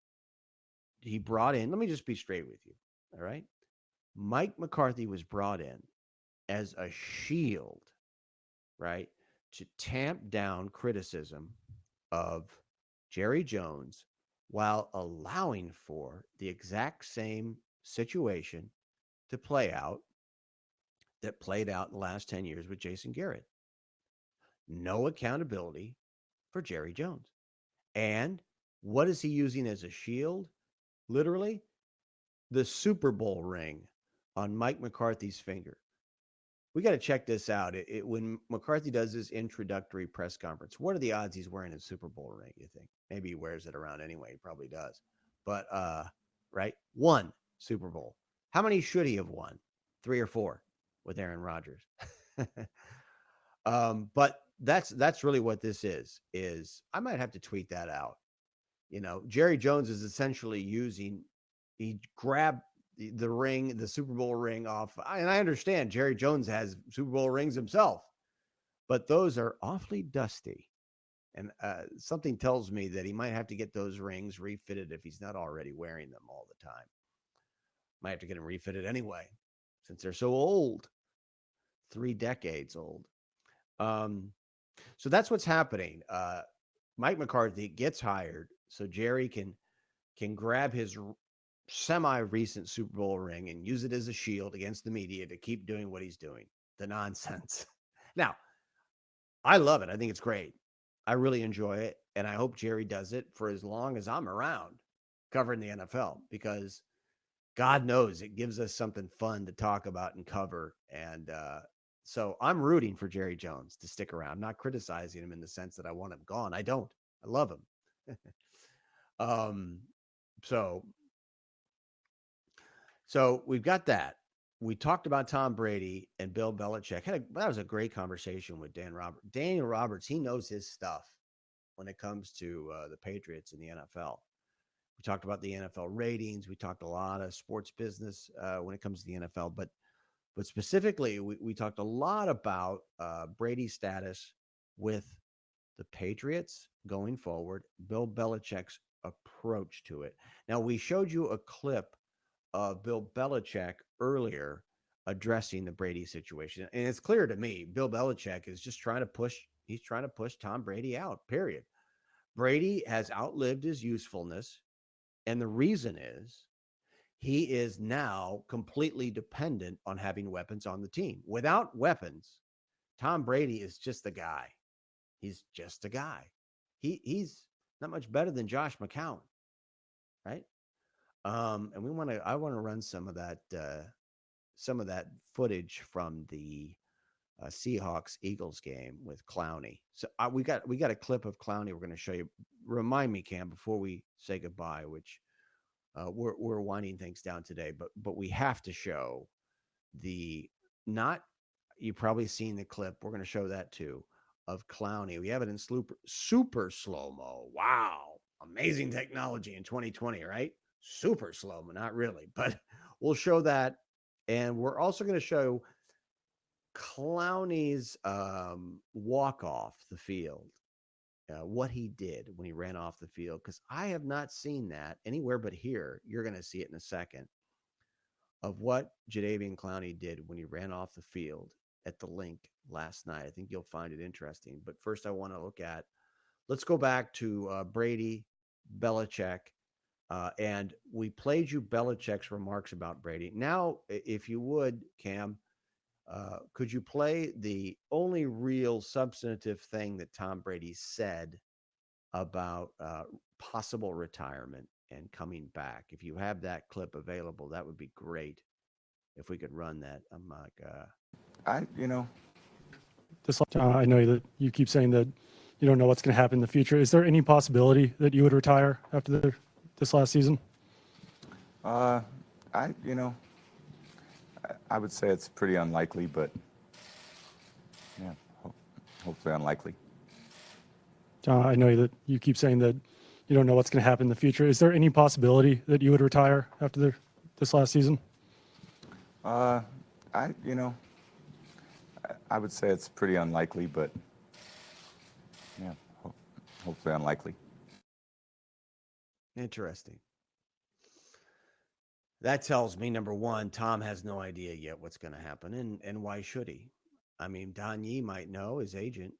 Let me just be straight with you. All right. Mike McCarthy was brought in as a shield, right, to tamp down criticism of Jerry Jones while allowing for the exact same situation to play out that played out in the last 10 years with Jason Garrett. No accountability for Jerry Jones. And what is he using as a shield? Literally, the Super Bowl ring on Mike McCarthy's finger. We got to check this out. When McCarthy does his introductory press conference, what are the odds he's wearing a Super Bowl ring, you think? Maybe he wears it around anyway. He probably does. But, right? 1 Super Bowl. How many should he have won? 3 or 4 with Aaron Rodgers. But that's really what this is I might have to tweet that out. Jerry Jones is essentially he grabbed the ring, the Super Bowl ring off. And I understand Jerry Jones has Super Bowl rings himself, but those are awfully dusty. And something tells me that he might have to get those rings refitted if he's not already wearing them all the time. Might have to get them refitted anyway, since they're so old, 3 decades old. So that's what's happening. Mike McCarthy gets hired so Jerry can grab his semi-recent Super Bowl ring and use it as a shield against the media to keep doing what he's doing, the nonsense. Now, I love it. I think it's great. I really enjoy it, and I hope Jerry does it for as long as I'm around covering the NFL because God knows it gives us something fun to talk about and cover. And so I'm rooting for Jerry Jones to stick around. I'm not criticizing him in the sense that I want him gone. I don't. I love him. So we've got that. We talked about Tom Brady and Bill Belichick. That was a great conversation with Daniel Roberts. He knows his stuff when it comes to the Patriots and the NFL. We talked about the NFL ratings. We talked a lot of sports business when it comes to the NFL. But specifically, we talked a lot about Brady's status with the Patriots going forward, Bill Belichick's approach to it. Now, we showed you a clip of Bill Belichick earlier addressing the Brady situation. And it's clear to me, Bill Belichick is just trying to push Tom Brady out, period. Brady has outlived his usefulness. And the reason is he is now completely dependent on having weapons on the team. Without weapons, Tom Brady is just a guy. He's just a guy. He's not much better than Josh McCown, right? And I want to run some of that footage from the Seahawks Eagles game with Clowney. So we got a clip of Clowney. We're going to show you. Remind me, Cam, before we say goodbye, which we're winding things down today, but we have to show the not. You've probably seen the clip. We're going to show that too of Clowney. We have it in super slow mo. Wow, amazing technology in 2020, right? Super slow mo, not really, but we'll show that, and we're also going to show Clowney's walk off the field, what he did when he ran off the field, because I have not seen that anywhere but here. You're going to see it in a second of what Jadeveon Clowney did when he ran off the field at the Link last night. I think you'll find it interesting. But first, I want to let's go back to Brady, Belichick, and we played you Belichick's remarks about Brady. Now, if you would, Cam, could you play the only real substantive thing that Tom Brady said about possible retirement and coming back? If you have that clip available, that would be great. If we could run that, I'm like, I know that you keep saying that you don't know what's going to happen in the future. Is there any possibility that you would retire after this last season? I would say it's pretty unlikely, but yeah, hopefully unlikely. I know that you keep saying that you don't know what's going to happen in the future. Is there any possibility that you would retire after this last season? I would say it's pretty unlikely, but yeah, hopefully unlikely. interesting. That tells me, number one, Tom has no idea yet what's going to happen, and why should he? I mean, Don Yee might know, his agent.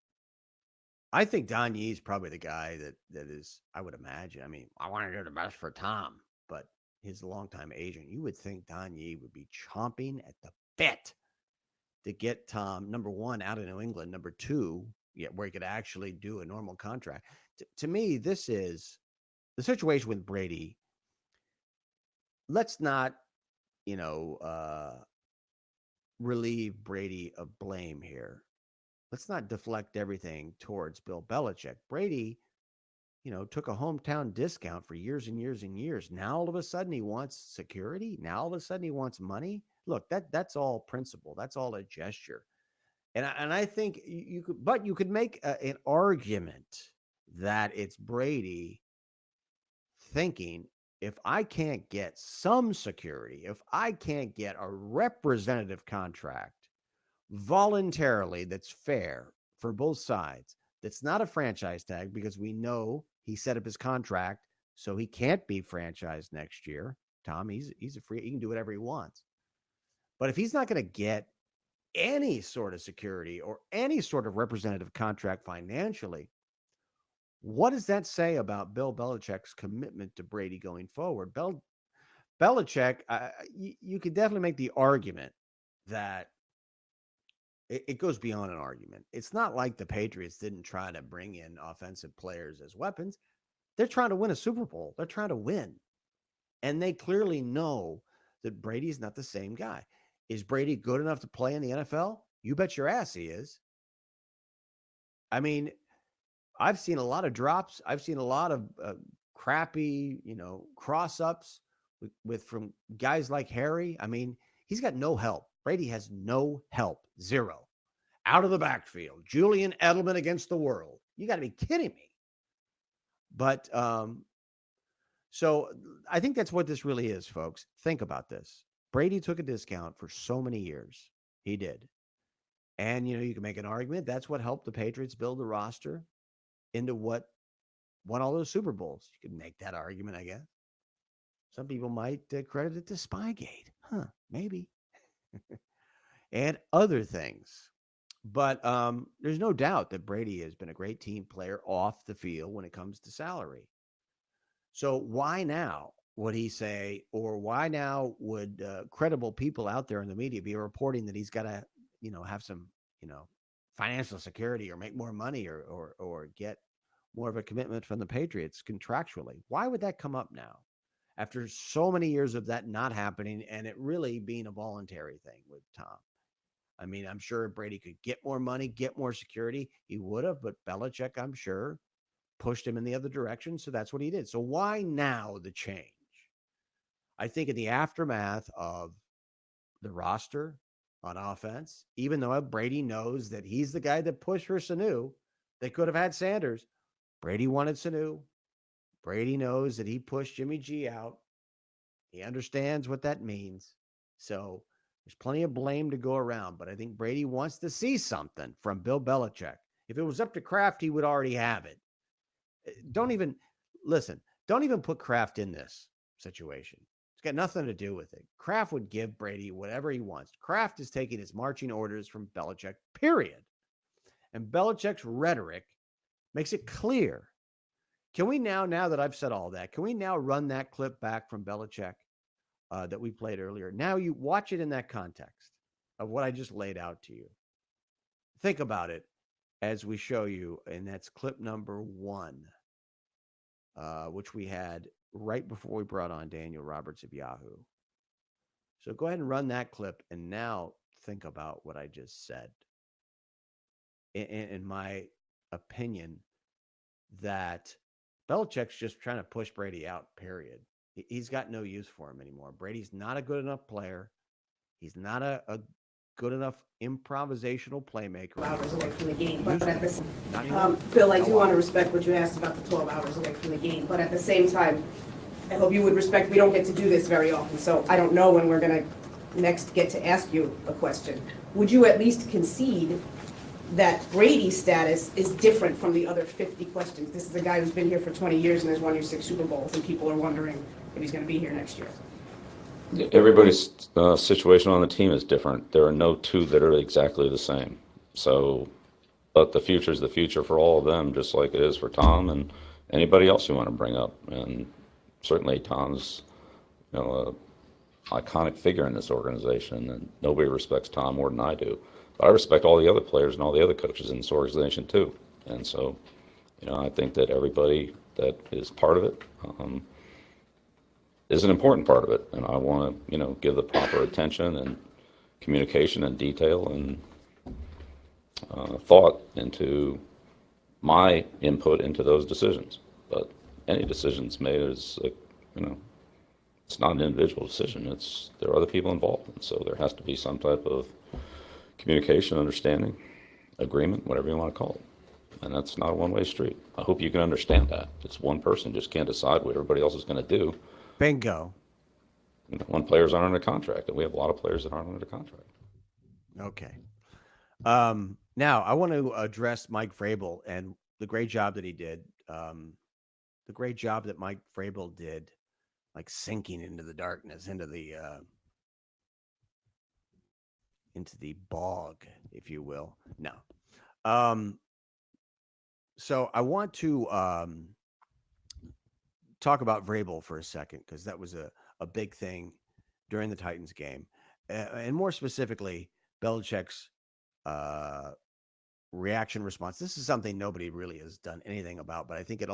I think Don Yee is probably the guy that is, I would imagine. I mean, I want to do the best for Tom, but his longtime agent, you would think Don Yee would be chomping at the bit to get Tom, number one, out of New England, number two, where he could actually do a normal contract. To me, this is the situation with Brady. Let's not, relieve Brady of blame here. Let's not deflect everything towards Bill Belichick. Brady, took a hometown discount for years and years and years. Now all of a sudden he wants security. Now all of a sudden he wants money. Look, that's all principle. That's all a gesture. And I think you could make an argument that it's Brady thinking, if I can't get some security, if I can't get a representative contract voluntarily that's fair for both sides, that's not a franchise tag, because we know he set up his contract so he can't be franchised next year. Tom, he's a free, he can do whatever he wants. But if he's not going to get any sort of security or any sort of representative contract financially, what does that say about Bill Belichick's commitment to Brady going forward? Belichick, you could definitely make the argument that it goes beyond an argument. It's not like the Patriots didn't try to bring in offensive players as weapons. They're trying to win a Super Bowl. They're trying to win. And they clearly know that Brady's not the same guy. Is Brady good enough to play in the NFL? You bet your ass he is. I mean, I've seen a lot of drops. I've seen a lot of crappy, cross-ups with from guys like Harry. I mean, he's got no help. Brady has no help. Zero. Out of the backfield. Julian Edelman against the world. You got to be kidding me. But so I think that's what this really is, folks. Think about this. Brady took a discount for so many years. He did. And, you can make an argument. That's what helped the Patriots build the roster into what won all those Super Bowls. You could make that argument, I guess. Some people might credit it to Spygate. Maybe. And other things. But there's no doubt that Brady has been a great team player off the field when it comes to salary. So why now would he say, or why now would credible people out there in the media be reporting that he's got to, have some, financial security or make more money or get more of a commitment from the Patriots contractually. Why would that come up now after so many years of that not happening and it really being a voluntary thing with Tom? I mean, I'm sure Brady could get more money, get more security. He would have, but Belichick, I'm sure, pushed him in the other direction. So that's what he did. So why now the change? I think in the aftermath of the roster on offense, even though Brady knows that he's the guy that pushed for Sanu, they could have had Sanders. Brady wanted Sanu. Brady knows that he pushed Jimmy G out. He understands what that means. So there's plenty of blame to go around, but I think Brady wants to see something from Bill Belichick. If it was up to Kraft, he would already have it. Don't even listen. Don't even put Kraft in this situation. It's got nothing to do with it. Kraft would give Brady whatever he wants. Kraft is taking his marching orders from Belichick, period. And Belichick's rhetoric makes it clear. Can we now that I've said all that, can we now run that clip back from Belichick that we played earlier? Now you watch it in that context of what I just laid out to you. Think about it as we show you, and that's clip number 1, which we had right before we brought on Daniel Roberts of Yahoo. So go ahead and run that clip, and now think about what I just said. In my opinion, that Belichick's just trying to push Brady out, period. He's got no use for him anymore. Brady's not a good enough player. He's not a good enough improvisational playmaker. Hours away from the game, but at the Bill, I do want to respect what you asked about the 12 hours away from the game, but at the same time, I hope you would respect we don't get to do this very often, so I don't know when we're going to next get to ask you a question. Would you at least concede that Brady's status is different from the other 50 questions? This is a guy who's been here for 20 years and has won your 6 Super Bowls, and people are wondering if he's going to be here next year. Everybody's situation on the team is different. There are no two that are exactly the same. So, but the future is the future for all of them, just like it is for Tom and anybody else you want to bring up. And certainly Tom's, a iconic figure in this organization, and nobody respects Tom more than I do. But I respect all the other players and all the other coaches in this organization too. And so, I think that everybody that is part of it is an important part of it. And I want to, give the proper attention and communication and detail and thought into my input into those decisions. But any decisions made is, it's not an individual decision. There are other people involved. And so there has to be some type of communication, understanding, agreement, whatever you want to call it. And that's not a one-way street. I hope you can understand that. It's one person just can't decide what everybody else is going to do. Bingo. One player's not under contract, and we have a lot of players that aren't under contract. Okay. Now, I want to address Mike Vrabel and the great job that he did. The great job that Mike Vrabel did, like sinking into the darkness, into the bog, if you will. No. So I want to talk about Vrabel for a second, because that was a big thing during the Titans game. And more specifically, Belichick's reaction response. This is something nobody really has done anything about, but I think it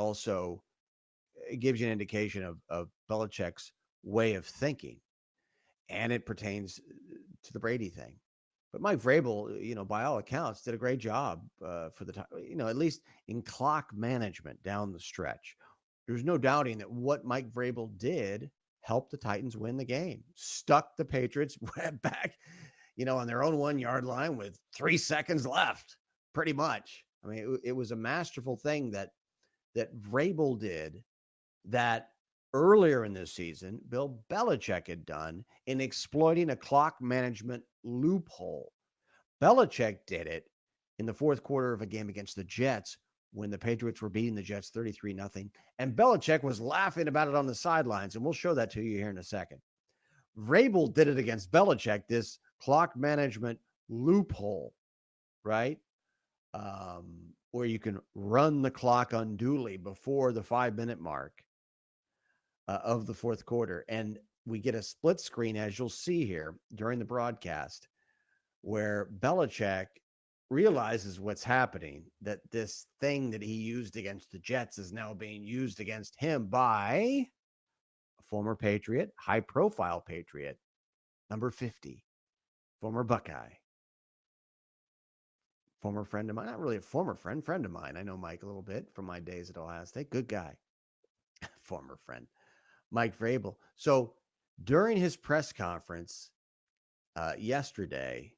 gives you an indication of Belichick's way of thinking. And it pertains to the Brady thing. But Mike Vrabel, by all accounts, did a great job for the time, at least in clock management down the stretch. There's no doubting that what Mike Vrabel did helped the Titans win the game. Stuck the Patriots back, on their own 1-yard line with 3 seconds left, pretty much. I mean, it was a masterful thing that Vrabel did that earlier in this season, Bill Belichick had done in exploiting a clock management loophole. Belichick did it in the fourth quarter of a game against the Jets when the Patriots were beating the Jets 33-0. And Belichick was laughing about it on the sidelines, and we'll show that to you here in a second. Vrabel did it against Belichick, this clock management loophole, right? Where you can run the clock unduly before the 5-minute mark of the fourth quarter. And we get a split screen, as you'll see here during the broadcast, where Belichick realizes what's happening, that this thing that he used against the Jets is now being used against him by a former Patriot, high-profile Patriot, number 50, former Buckeye, former friend of mine, not really a former friend of mine. I know Mike a little bit from my days at Ohio State. Good guy. Former friend, Mike Vrabel. So during his press conference yesterday,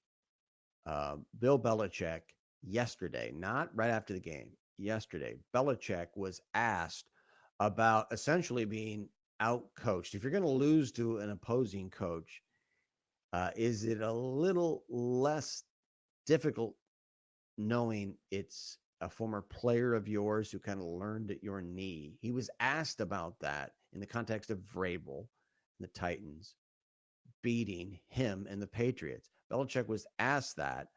Bill Belichick, yesterday, not right after the game, yesterday, Belichick was asked about essentially being out-coached. If you're going to lose to an opposing coach, is it a little less difficult knowing it's a former player of yours who kind of learned at your knee? He was asked about that in the context of Vrabel and the Titans beating him and the Patriots. Belichick was asked that.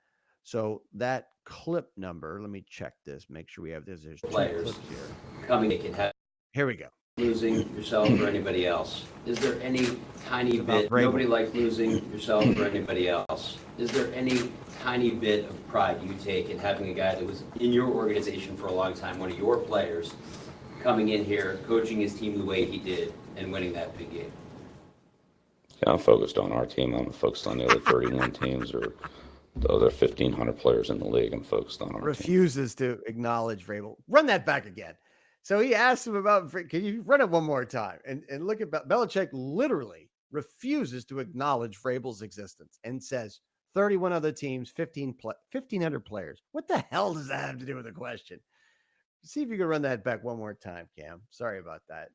So that clip number, let me check this, make sure we have this. There's players two clips here. Coming, it can have Here we go. losing yourself or anybody else. Is there any tiny bit, Vrabel. nobody likes losing yourself or anybody else. Is there any tiny bit of pride you take in having a guy that was in your organization for a long time, one of your players, coming in here, coaching his team the way he did, and winning that big game? Yeah, I'm focused on our team. I'm focused on the other 31 teams or the other 1,500 players in the league. I'm focused on our team. Refuses to acknowledge Vrabel. Run that back again. So he asked him about, can you run it one more time? And look at Belichick literally refuses to acknowledge Vrabel's existence and says 31 other teams, 1,500 players. What the hell does that have to do with the question? See if you can run that back one more time, Cam. Sorry about that.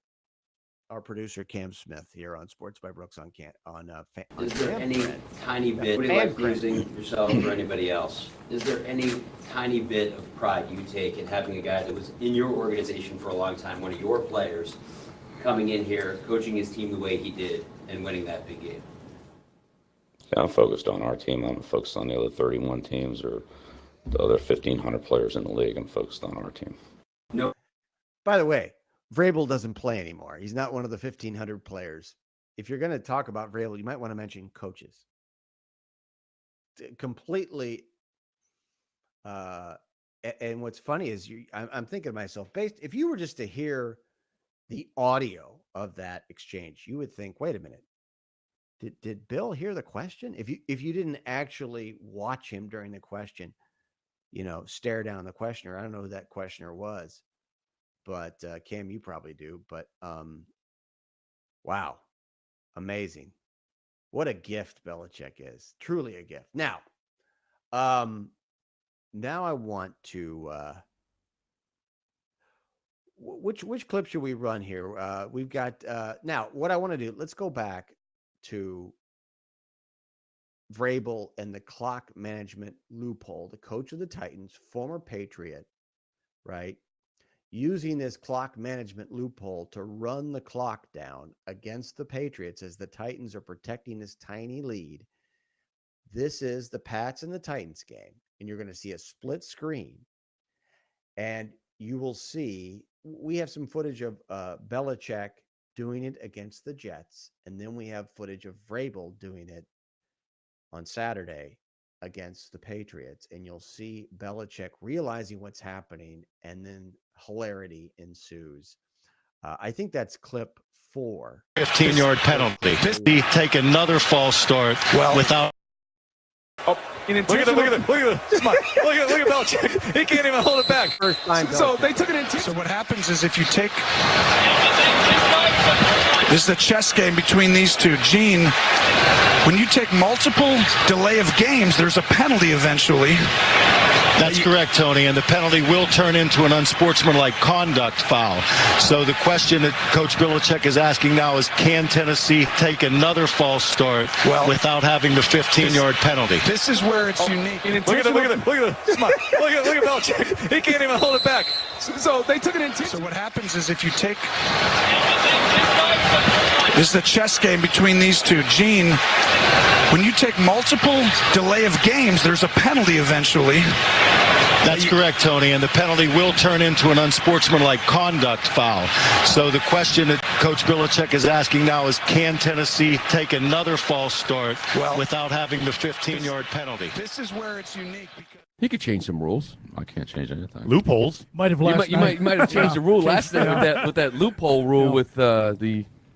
Our producer, Cam Smith, here on Sports by Brooks on Is there any Fancred. tiny bit, nobody likes losing yourself or anybody else. Is there any tiny bit of pride you take in having a guy that was in your organization for a long time, one of your players, coming in here, coaching his team the way he did, and winning that big game? Yeah, I'm focused on our team. I'm focused on the other 31 teams or the other 1,500 players in the league. I'm focused on our team. No. By the way, Vrabel doesn't play anymore. He's not one of the 1,500 players. If you're going to talk about Vrabel, you might want to mention coaches. Completely. And what's funny is I'm thinking to myself, if you were just to hear the audio of that exchange, you would think, wait a minute. Did Bill hear the question? If you didn't actually watch him during the question, stare down the questioner. I don't know who that questioner was. But Cam, you probably do. But wow, amazing! What a gift Belichick is. Truly a gift. Now I want to. Which clip should we run here? We've got now. What I want to do. Let's go back to Vrabel and the clock management loophole. The coach of the Titans, former Patriot, right? Using this clock management loophole to run the clock down against the Patriots as the Titans are protecting this tiny lead. This is the Pats and the Titans game, and you're going to see a split screen, and you will see we have some footage of Belichick doing it against the Jets, and then we have footage of Vrabel doing it on Saturday against the Patriots, and you'll see Belichick realizing what's happening, and then hilarity ensues. I think that's clip 4. 15-yard penalty. He take another false start without. Oh, look at Belichick. He can't even hold it back. First time So Belichick. they took it in. So what happens is if you take. This is a chess game between these two. Gene, when you take multiple delay of games, there's a penalty eventually. That's correct, Tony, and the penalty will turn into an unsportsmanlike conduct foul. So the question that Coach Belichick is asking now is, can Tennessee take another false start without having the 15-yard penalty? This is where it's unique. Look at Belichick. He can't even hold it back. So they took it in. So what happens is if you take. This is a chess game between these two. Gene, when you take multiple delay of games, there's a penalty eventually. That's correct, Tony, and the penalty will turn into an unsportsmanlike conduct foul. So the question that Coach Belichick is asking now is, can Tennessee take another false start without having the 15-yard penalty? This is where it's unique. He could change some rules. I can't change anything. Loopholes. Might have You last might, you night. might, you might have changed the rule last night with that loophole rule Yeah. with what do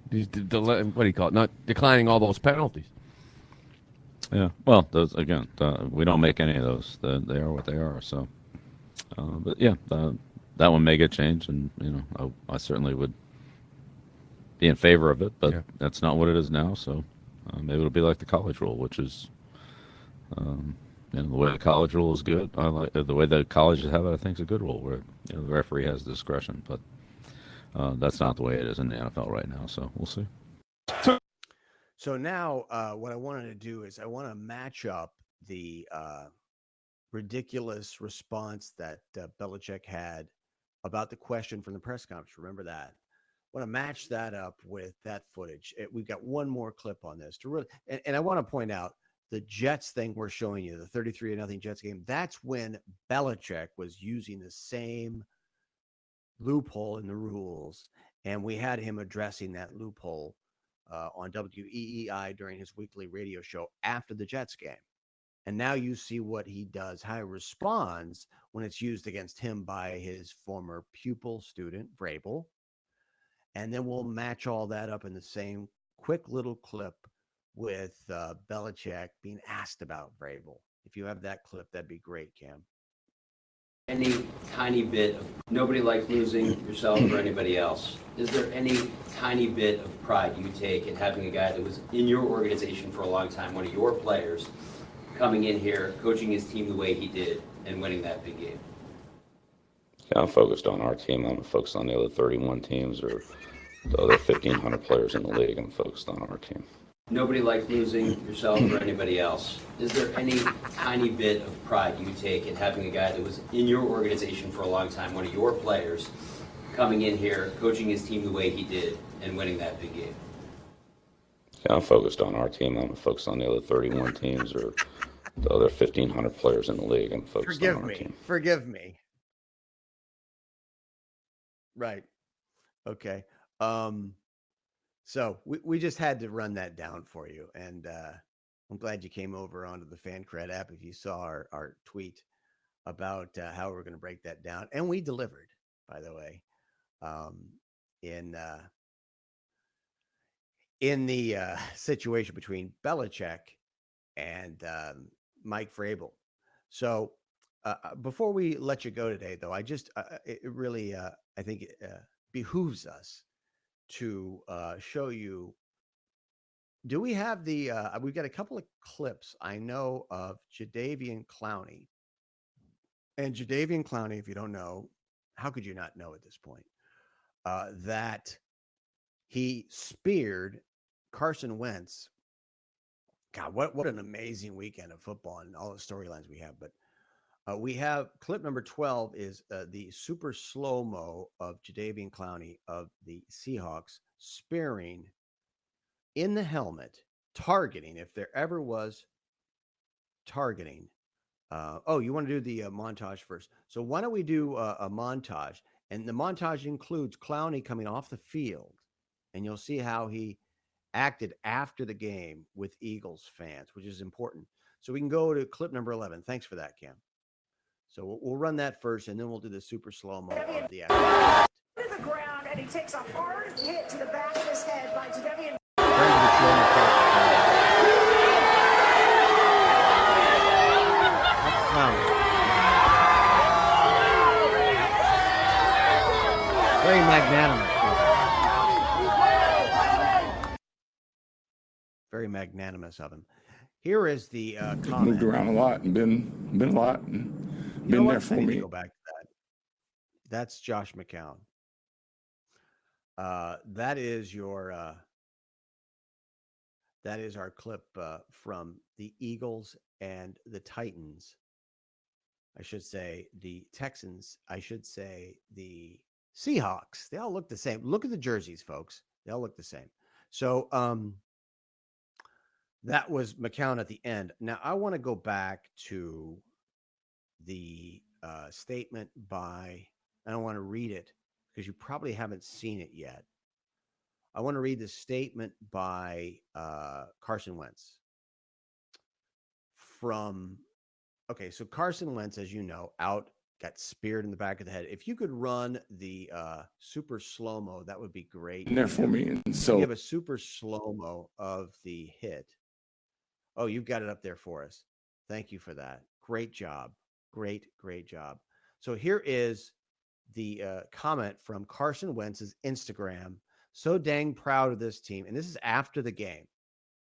you call it? Not declining all those penalties. Yeah. Well, those again, we don't make any of those. They are what they are. So, but yeah, that one may get changed, and I certainly would be in favor of it. But that's not what it is now. So maybe it'll be like the college rule, which is, the way the college rule is good. I like the way the colleges have it. I think is a good rule where the referee has discretion, but that's not the way it is in the NFL right now. So we'll see. So now what I wanted to do is I want to match up the ridiculous response that Belichick had about the question from the press conference. Remember that? I want to match that up with that footage. We've got one more clip on this to really, and I want to point out the Jets thing we're showing you, the 33-0 Jets game. That's when Belichick was using the same loophole in the rules, and we had him addressing that loophole on WEEI during his weekly radio show after the Jets game. And now you see what he does, how he responds when it's used against him by his former pupil student, Vrabel. And then we'll match all that up in the same quick little clip with Belichick being asked about Vrabel. If you have that clip, that'd be great, Cam. Any tiny bit of, nobody likes losing, yourself or anybody else. Is there any tiny bit of pride you take in having a guy that was in your organization for a long time, one of your players, coming in here, coaching his team the way he did, and winning that big game? Yeah, I'm focused on our team. I'm focused on the other 31 teams or the other 1,500 players in the league. I'm focused on our team. Nobody likes losing, yourself or anybody else. Is there any tiny bit of pride you take in having a guy that was in your organization for a long time, one of your players, coming in here, coaching his team the way he did, and winning that big game? Yeah, I'm focused on our team. I'm focused on the other 31 teams or the other 1,500 players in the league. I'm focused on our team. Forgive me. Right. Okay. So we just had to run that down for you. And I'm glad you came over onto the Fancred app if you saw our tweet about how we're going to break that down. And we delivered, by the way, in the situation between Belichick and Mike Vrabel. So before we let you go today, though, it really, I think it behooves us to show you. Do we have we've got a couple of clips I know of Jadeveon Clowney. And Jadeveon Clowney, if you don't know, how could you not know at this point, that he speared Carson Wentz. God, what an amazing weekend of football and all the storylines we have. But we have clip number 12 is the super slow-mo of Jadeveon Clowney of the Seahawks spearing in the helmet, targeting, if there ever was targeting. You want to do the montage first. So why don't we do a montage? And the montage includes Clowney coming off the field, and you'll see how he acted after the game with Eagles fans, which is important. So we can go to clip number 11. Thanks for that, Cam. So we'll run that first, and then we'll do the super slow-mo of the action. To the ground, and he takes a hard hit to the back of his head by Jadeveon. Very magnanimous. Very magnanimous of him. Here is the comment. Moved around a lot and been a lot and been there for me. Go back to that. That's Josh McCown. That is our clip from the Eagles and the Titans. I should say the Texans. I should say the Seahawks. They all look the same. Look at the jerseys, folks. They all look the same. So that was McCown at the end. Now I want to go back to the statement by, I don't want to read it because you probably haven't seen it yet. I want to read the statement by Carson Wentz from Okay, so Carson Wentz, as you know, out, got speared in the back of the head. If you could run the super slow-mo, that would be great. Been there for me, and We so have a super slow-mo of the hit. Oh, you've got it up there for us. Thank you for that. Great job. Great job. So here is the comment from Carson Wentz's Instagram. So dang proud of this team. And this is after the game.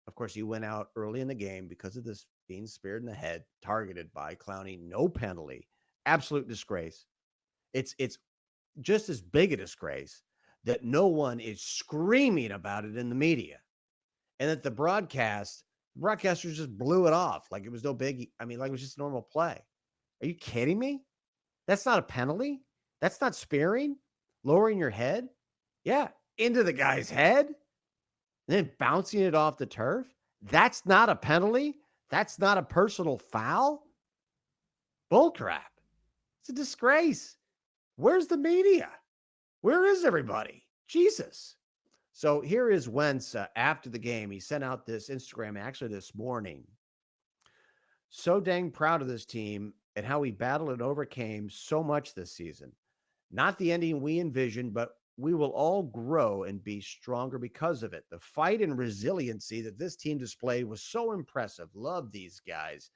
Of course, he went out early in the game because of this being speared in the head, targeted by Clowney. No penalty. Absolute disgrace. It's just as big a disgrace that no one is screaming about it in the media. And that the broadcasters just blew it off like it was no biggie. I mean, like it was just a normal play. Are you kidding me? That's not a penalty. That's not spearing, lowering your head. Yeah, into the guy's head, and then bouncing it off the turf. That's not a penalty. That's not a personal foul. Bullcrap. It's a disgrace. Where's the media? Where is everybody? Jesus. So here is Wentz after the game. He sent out this Instagram actually this morning. So dang proud of this team and how we battled and overcame so much this season. Not the ending we envisioned, but we will all grow and be stronger because of it. The fight and resiliency that this team displayed was so impressive. Love these guys.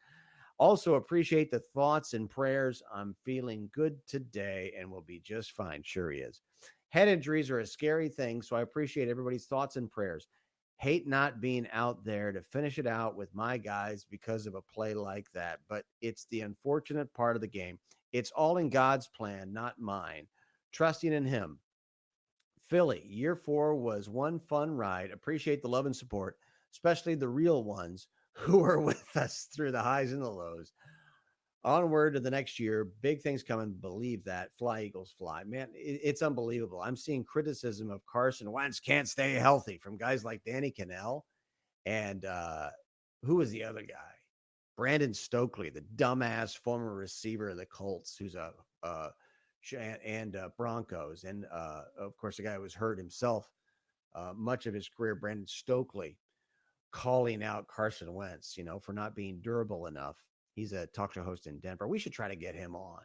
Also appreciate the thoughts and prayers. I'm feeling good today and will be just fine. Sure he is. Head injuries are a scary thing, so I appreciate everybody's thoughts and prayers. Hate not being out there to finish it out with my guys because of a play like that, but it's the unfortunate part of the game. It's all in God's plan, not mine. Trusting in him. Philly, year 4 was one fun ride. Appreciate the love and support, especially the real ones who are with us through the highs and the lows. Onward to the next year. Big things coming. Believe that. Fly, Eagles, fly. Man, it's unbelievable. I'm seeing criticism of Carson Wentz can't stay healthy from guys like Danny Cannell. And who was the other guy? Brandon Stokely, the dumbass former receiver of the Colts, who's and Broncos. And, of course, the guy who was hurt himself much of his career, Brandon Stokely, calling out Carson Wentz, for not being durable enough. He's a talk show host in Denver. We should try to get him on.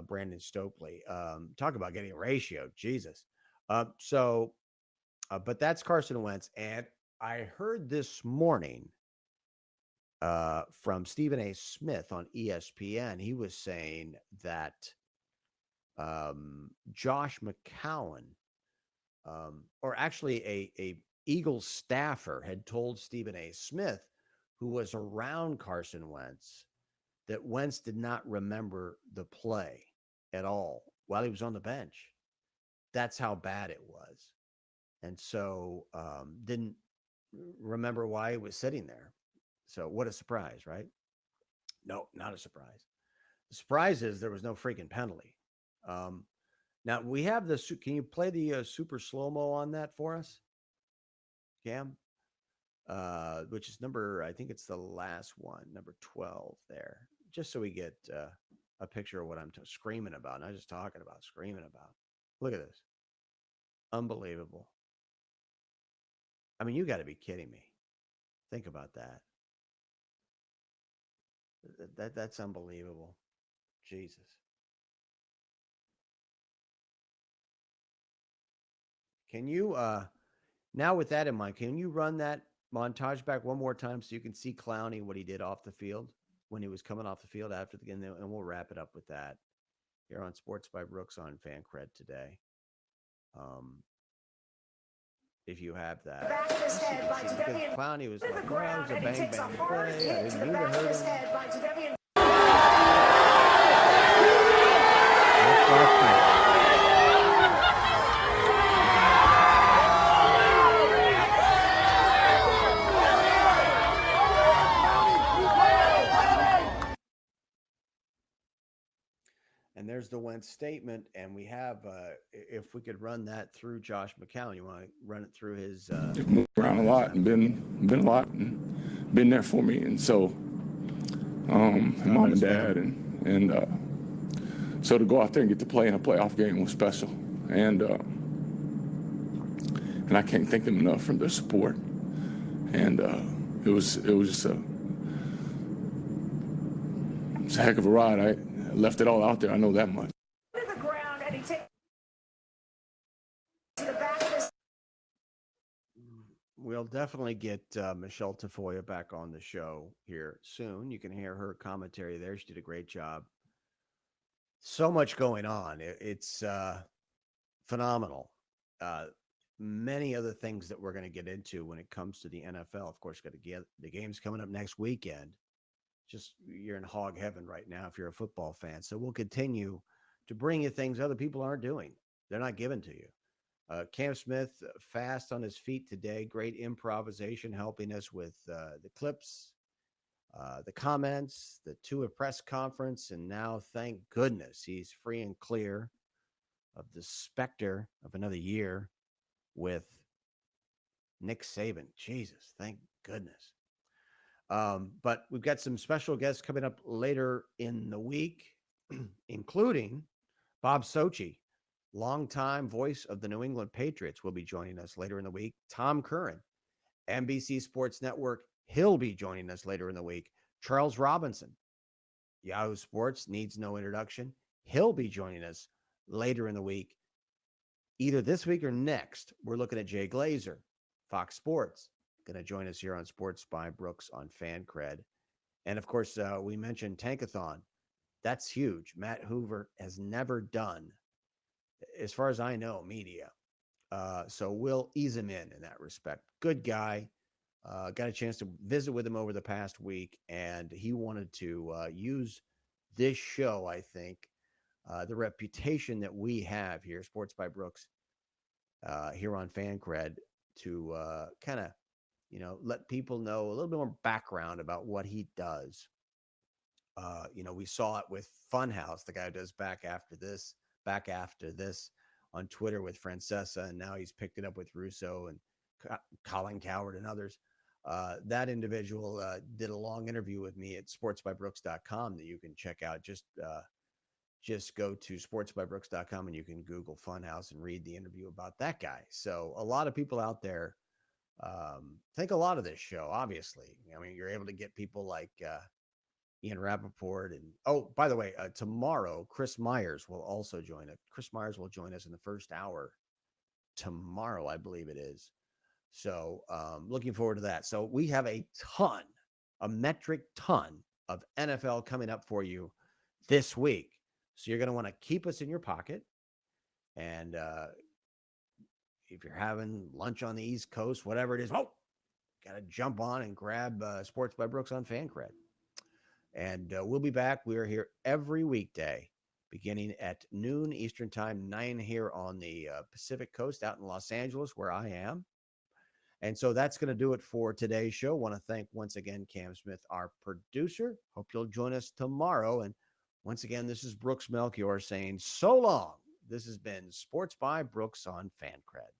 Brandon Stokely. Talk about getting a ratio. Jesus. But that's Carson Wentz. And I heard this morning from Stephen A. Smith on ESPN. He was saying that Josh McCown, or actually a Eagles staffer, had told Stephen A. Smith, who was around Carson Wentz, that Wentz did not remember the play at all while he was on the bench. That's how bad it was. And so didn't remember why he was sitting there. So what a surprise, right? No, not a surprise. The surprise is there was no freaking penalty. Now we have the, can you play the super slow-mo on that for us, Cam? Which is I think it's the last one, number 12 there, just so we get a picture of what I'm screaming about. Not just talking about, screaming about. Look at this. Unbelievable. I mean, you got to be kidding me. Think about that. That's unbelievable. Jesus. Can you, now with that in mind, can you run that montage back one more time so you can see Clowney, what he did off the field when he was coming off the field after the game, and we'll wrap it up with that here on Sports by Brooks on Fancred today. If you have that. Back of his head by Jadeveon. Clowney was like, The ground, it was a and he bang takes a bang hard play. I hit to didn't the mean to back of hurt his him. head by Jadeveon. And there's the Wentz statement, and we have, if we could run that through Josh McCown, you want to run it through his. I've moved around a lot and been a lot and been there for me, and so mom and dad and so to go out there and get to play in a playoff game was special, and I can't thank them enough for their support, and it was just it's a heck of a ride. I left it all out there. I know that much. To the ground, and he takes to the back of his. We'll definitely get Michelle Tafoya back on the show here soon. You can hear her commentary there. She did a great job. So much going on. It's phenomenal. Many other things that we're going to get into when it comes to the NFL. Of course, got to get the games coming up next weekend. Just you're in hog heaven right now if you're a football fan. So we'll continue to bring you things other people aren't doing. They're not giving to you. Cam Smith, fast on his feet today. Great improvisation, helping us with the clips, the comments, the Tua press conference, and now, thank goodness, he's free and clear of the specter of another year with Nick Saban. Jesus, thank goodness. But we've got some special guests coming up later in the week, including Bob Sochi, longtime voice of the New England Patriots, will be joining us later in the week. Tom Curran, NBC Sports Network, he'll be joining us later in the week. Charles Robinson, Yahoo Sports, needs no introduction. He'll be joining us later in the week. Either this week or next, we're looking at Jay Glazer, Fox Sports, going to join us here on Sports by Brooks on Fancred. And of course, we mentioned Tankathon. That's huge. Matt Hoover has never done, as far as I know, media. So we'll ease him in that respect. Good guy. Got a chance to visit with him over the past week, and he wanted to use this show, I think, the reputation that we have here, Sports by Brooks, here on Fancred, to kind of, let people know a little bit more background about what he does. We saw it with Funhouse, the guy who does back after this on Twitter with Francesa, and now he's picked it up with Russo and Colin Coward and others. That individual did a long interview with me at sportsbybrooks.com that you can check out. Just go to sportsbybrooks.com and you can Google Funhouse and read the interview about that guy. So a lot of people out there think a lot of this show, obviously. I mean, you're able to get people like Ian Rappaport. And, oh, by the way, tomorrow, Chris Myers will also join us. Chris Myers will join us in the first hour tomorrow, I believe it is. So looking forward to that. So we have a metric ton of NFL coming up for you this week. So you're going to want to keep us in your pocket. And if you're having lunch on the East Coast, whatever it is, got to jump on and grab Sports by Brooks on Fancred. And we'll be back. We are here every weekday, beginning at noon Eastern time, 9 here on the Pacific Coast out in Los Angeles, where I am. And so that's going to do it for today's show. Want to thank once again Cam Smith, our producer. Hope you'll join us tomorrow. And once again, this is Brooks Melchior saying so long. This has been Sports by Brooks on Fancred.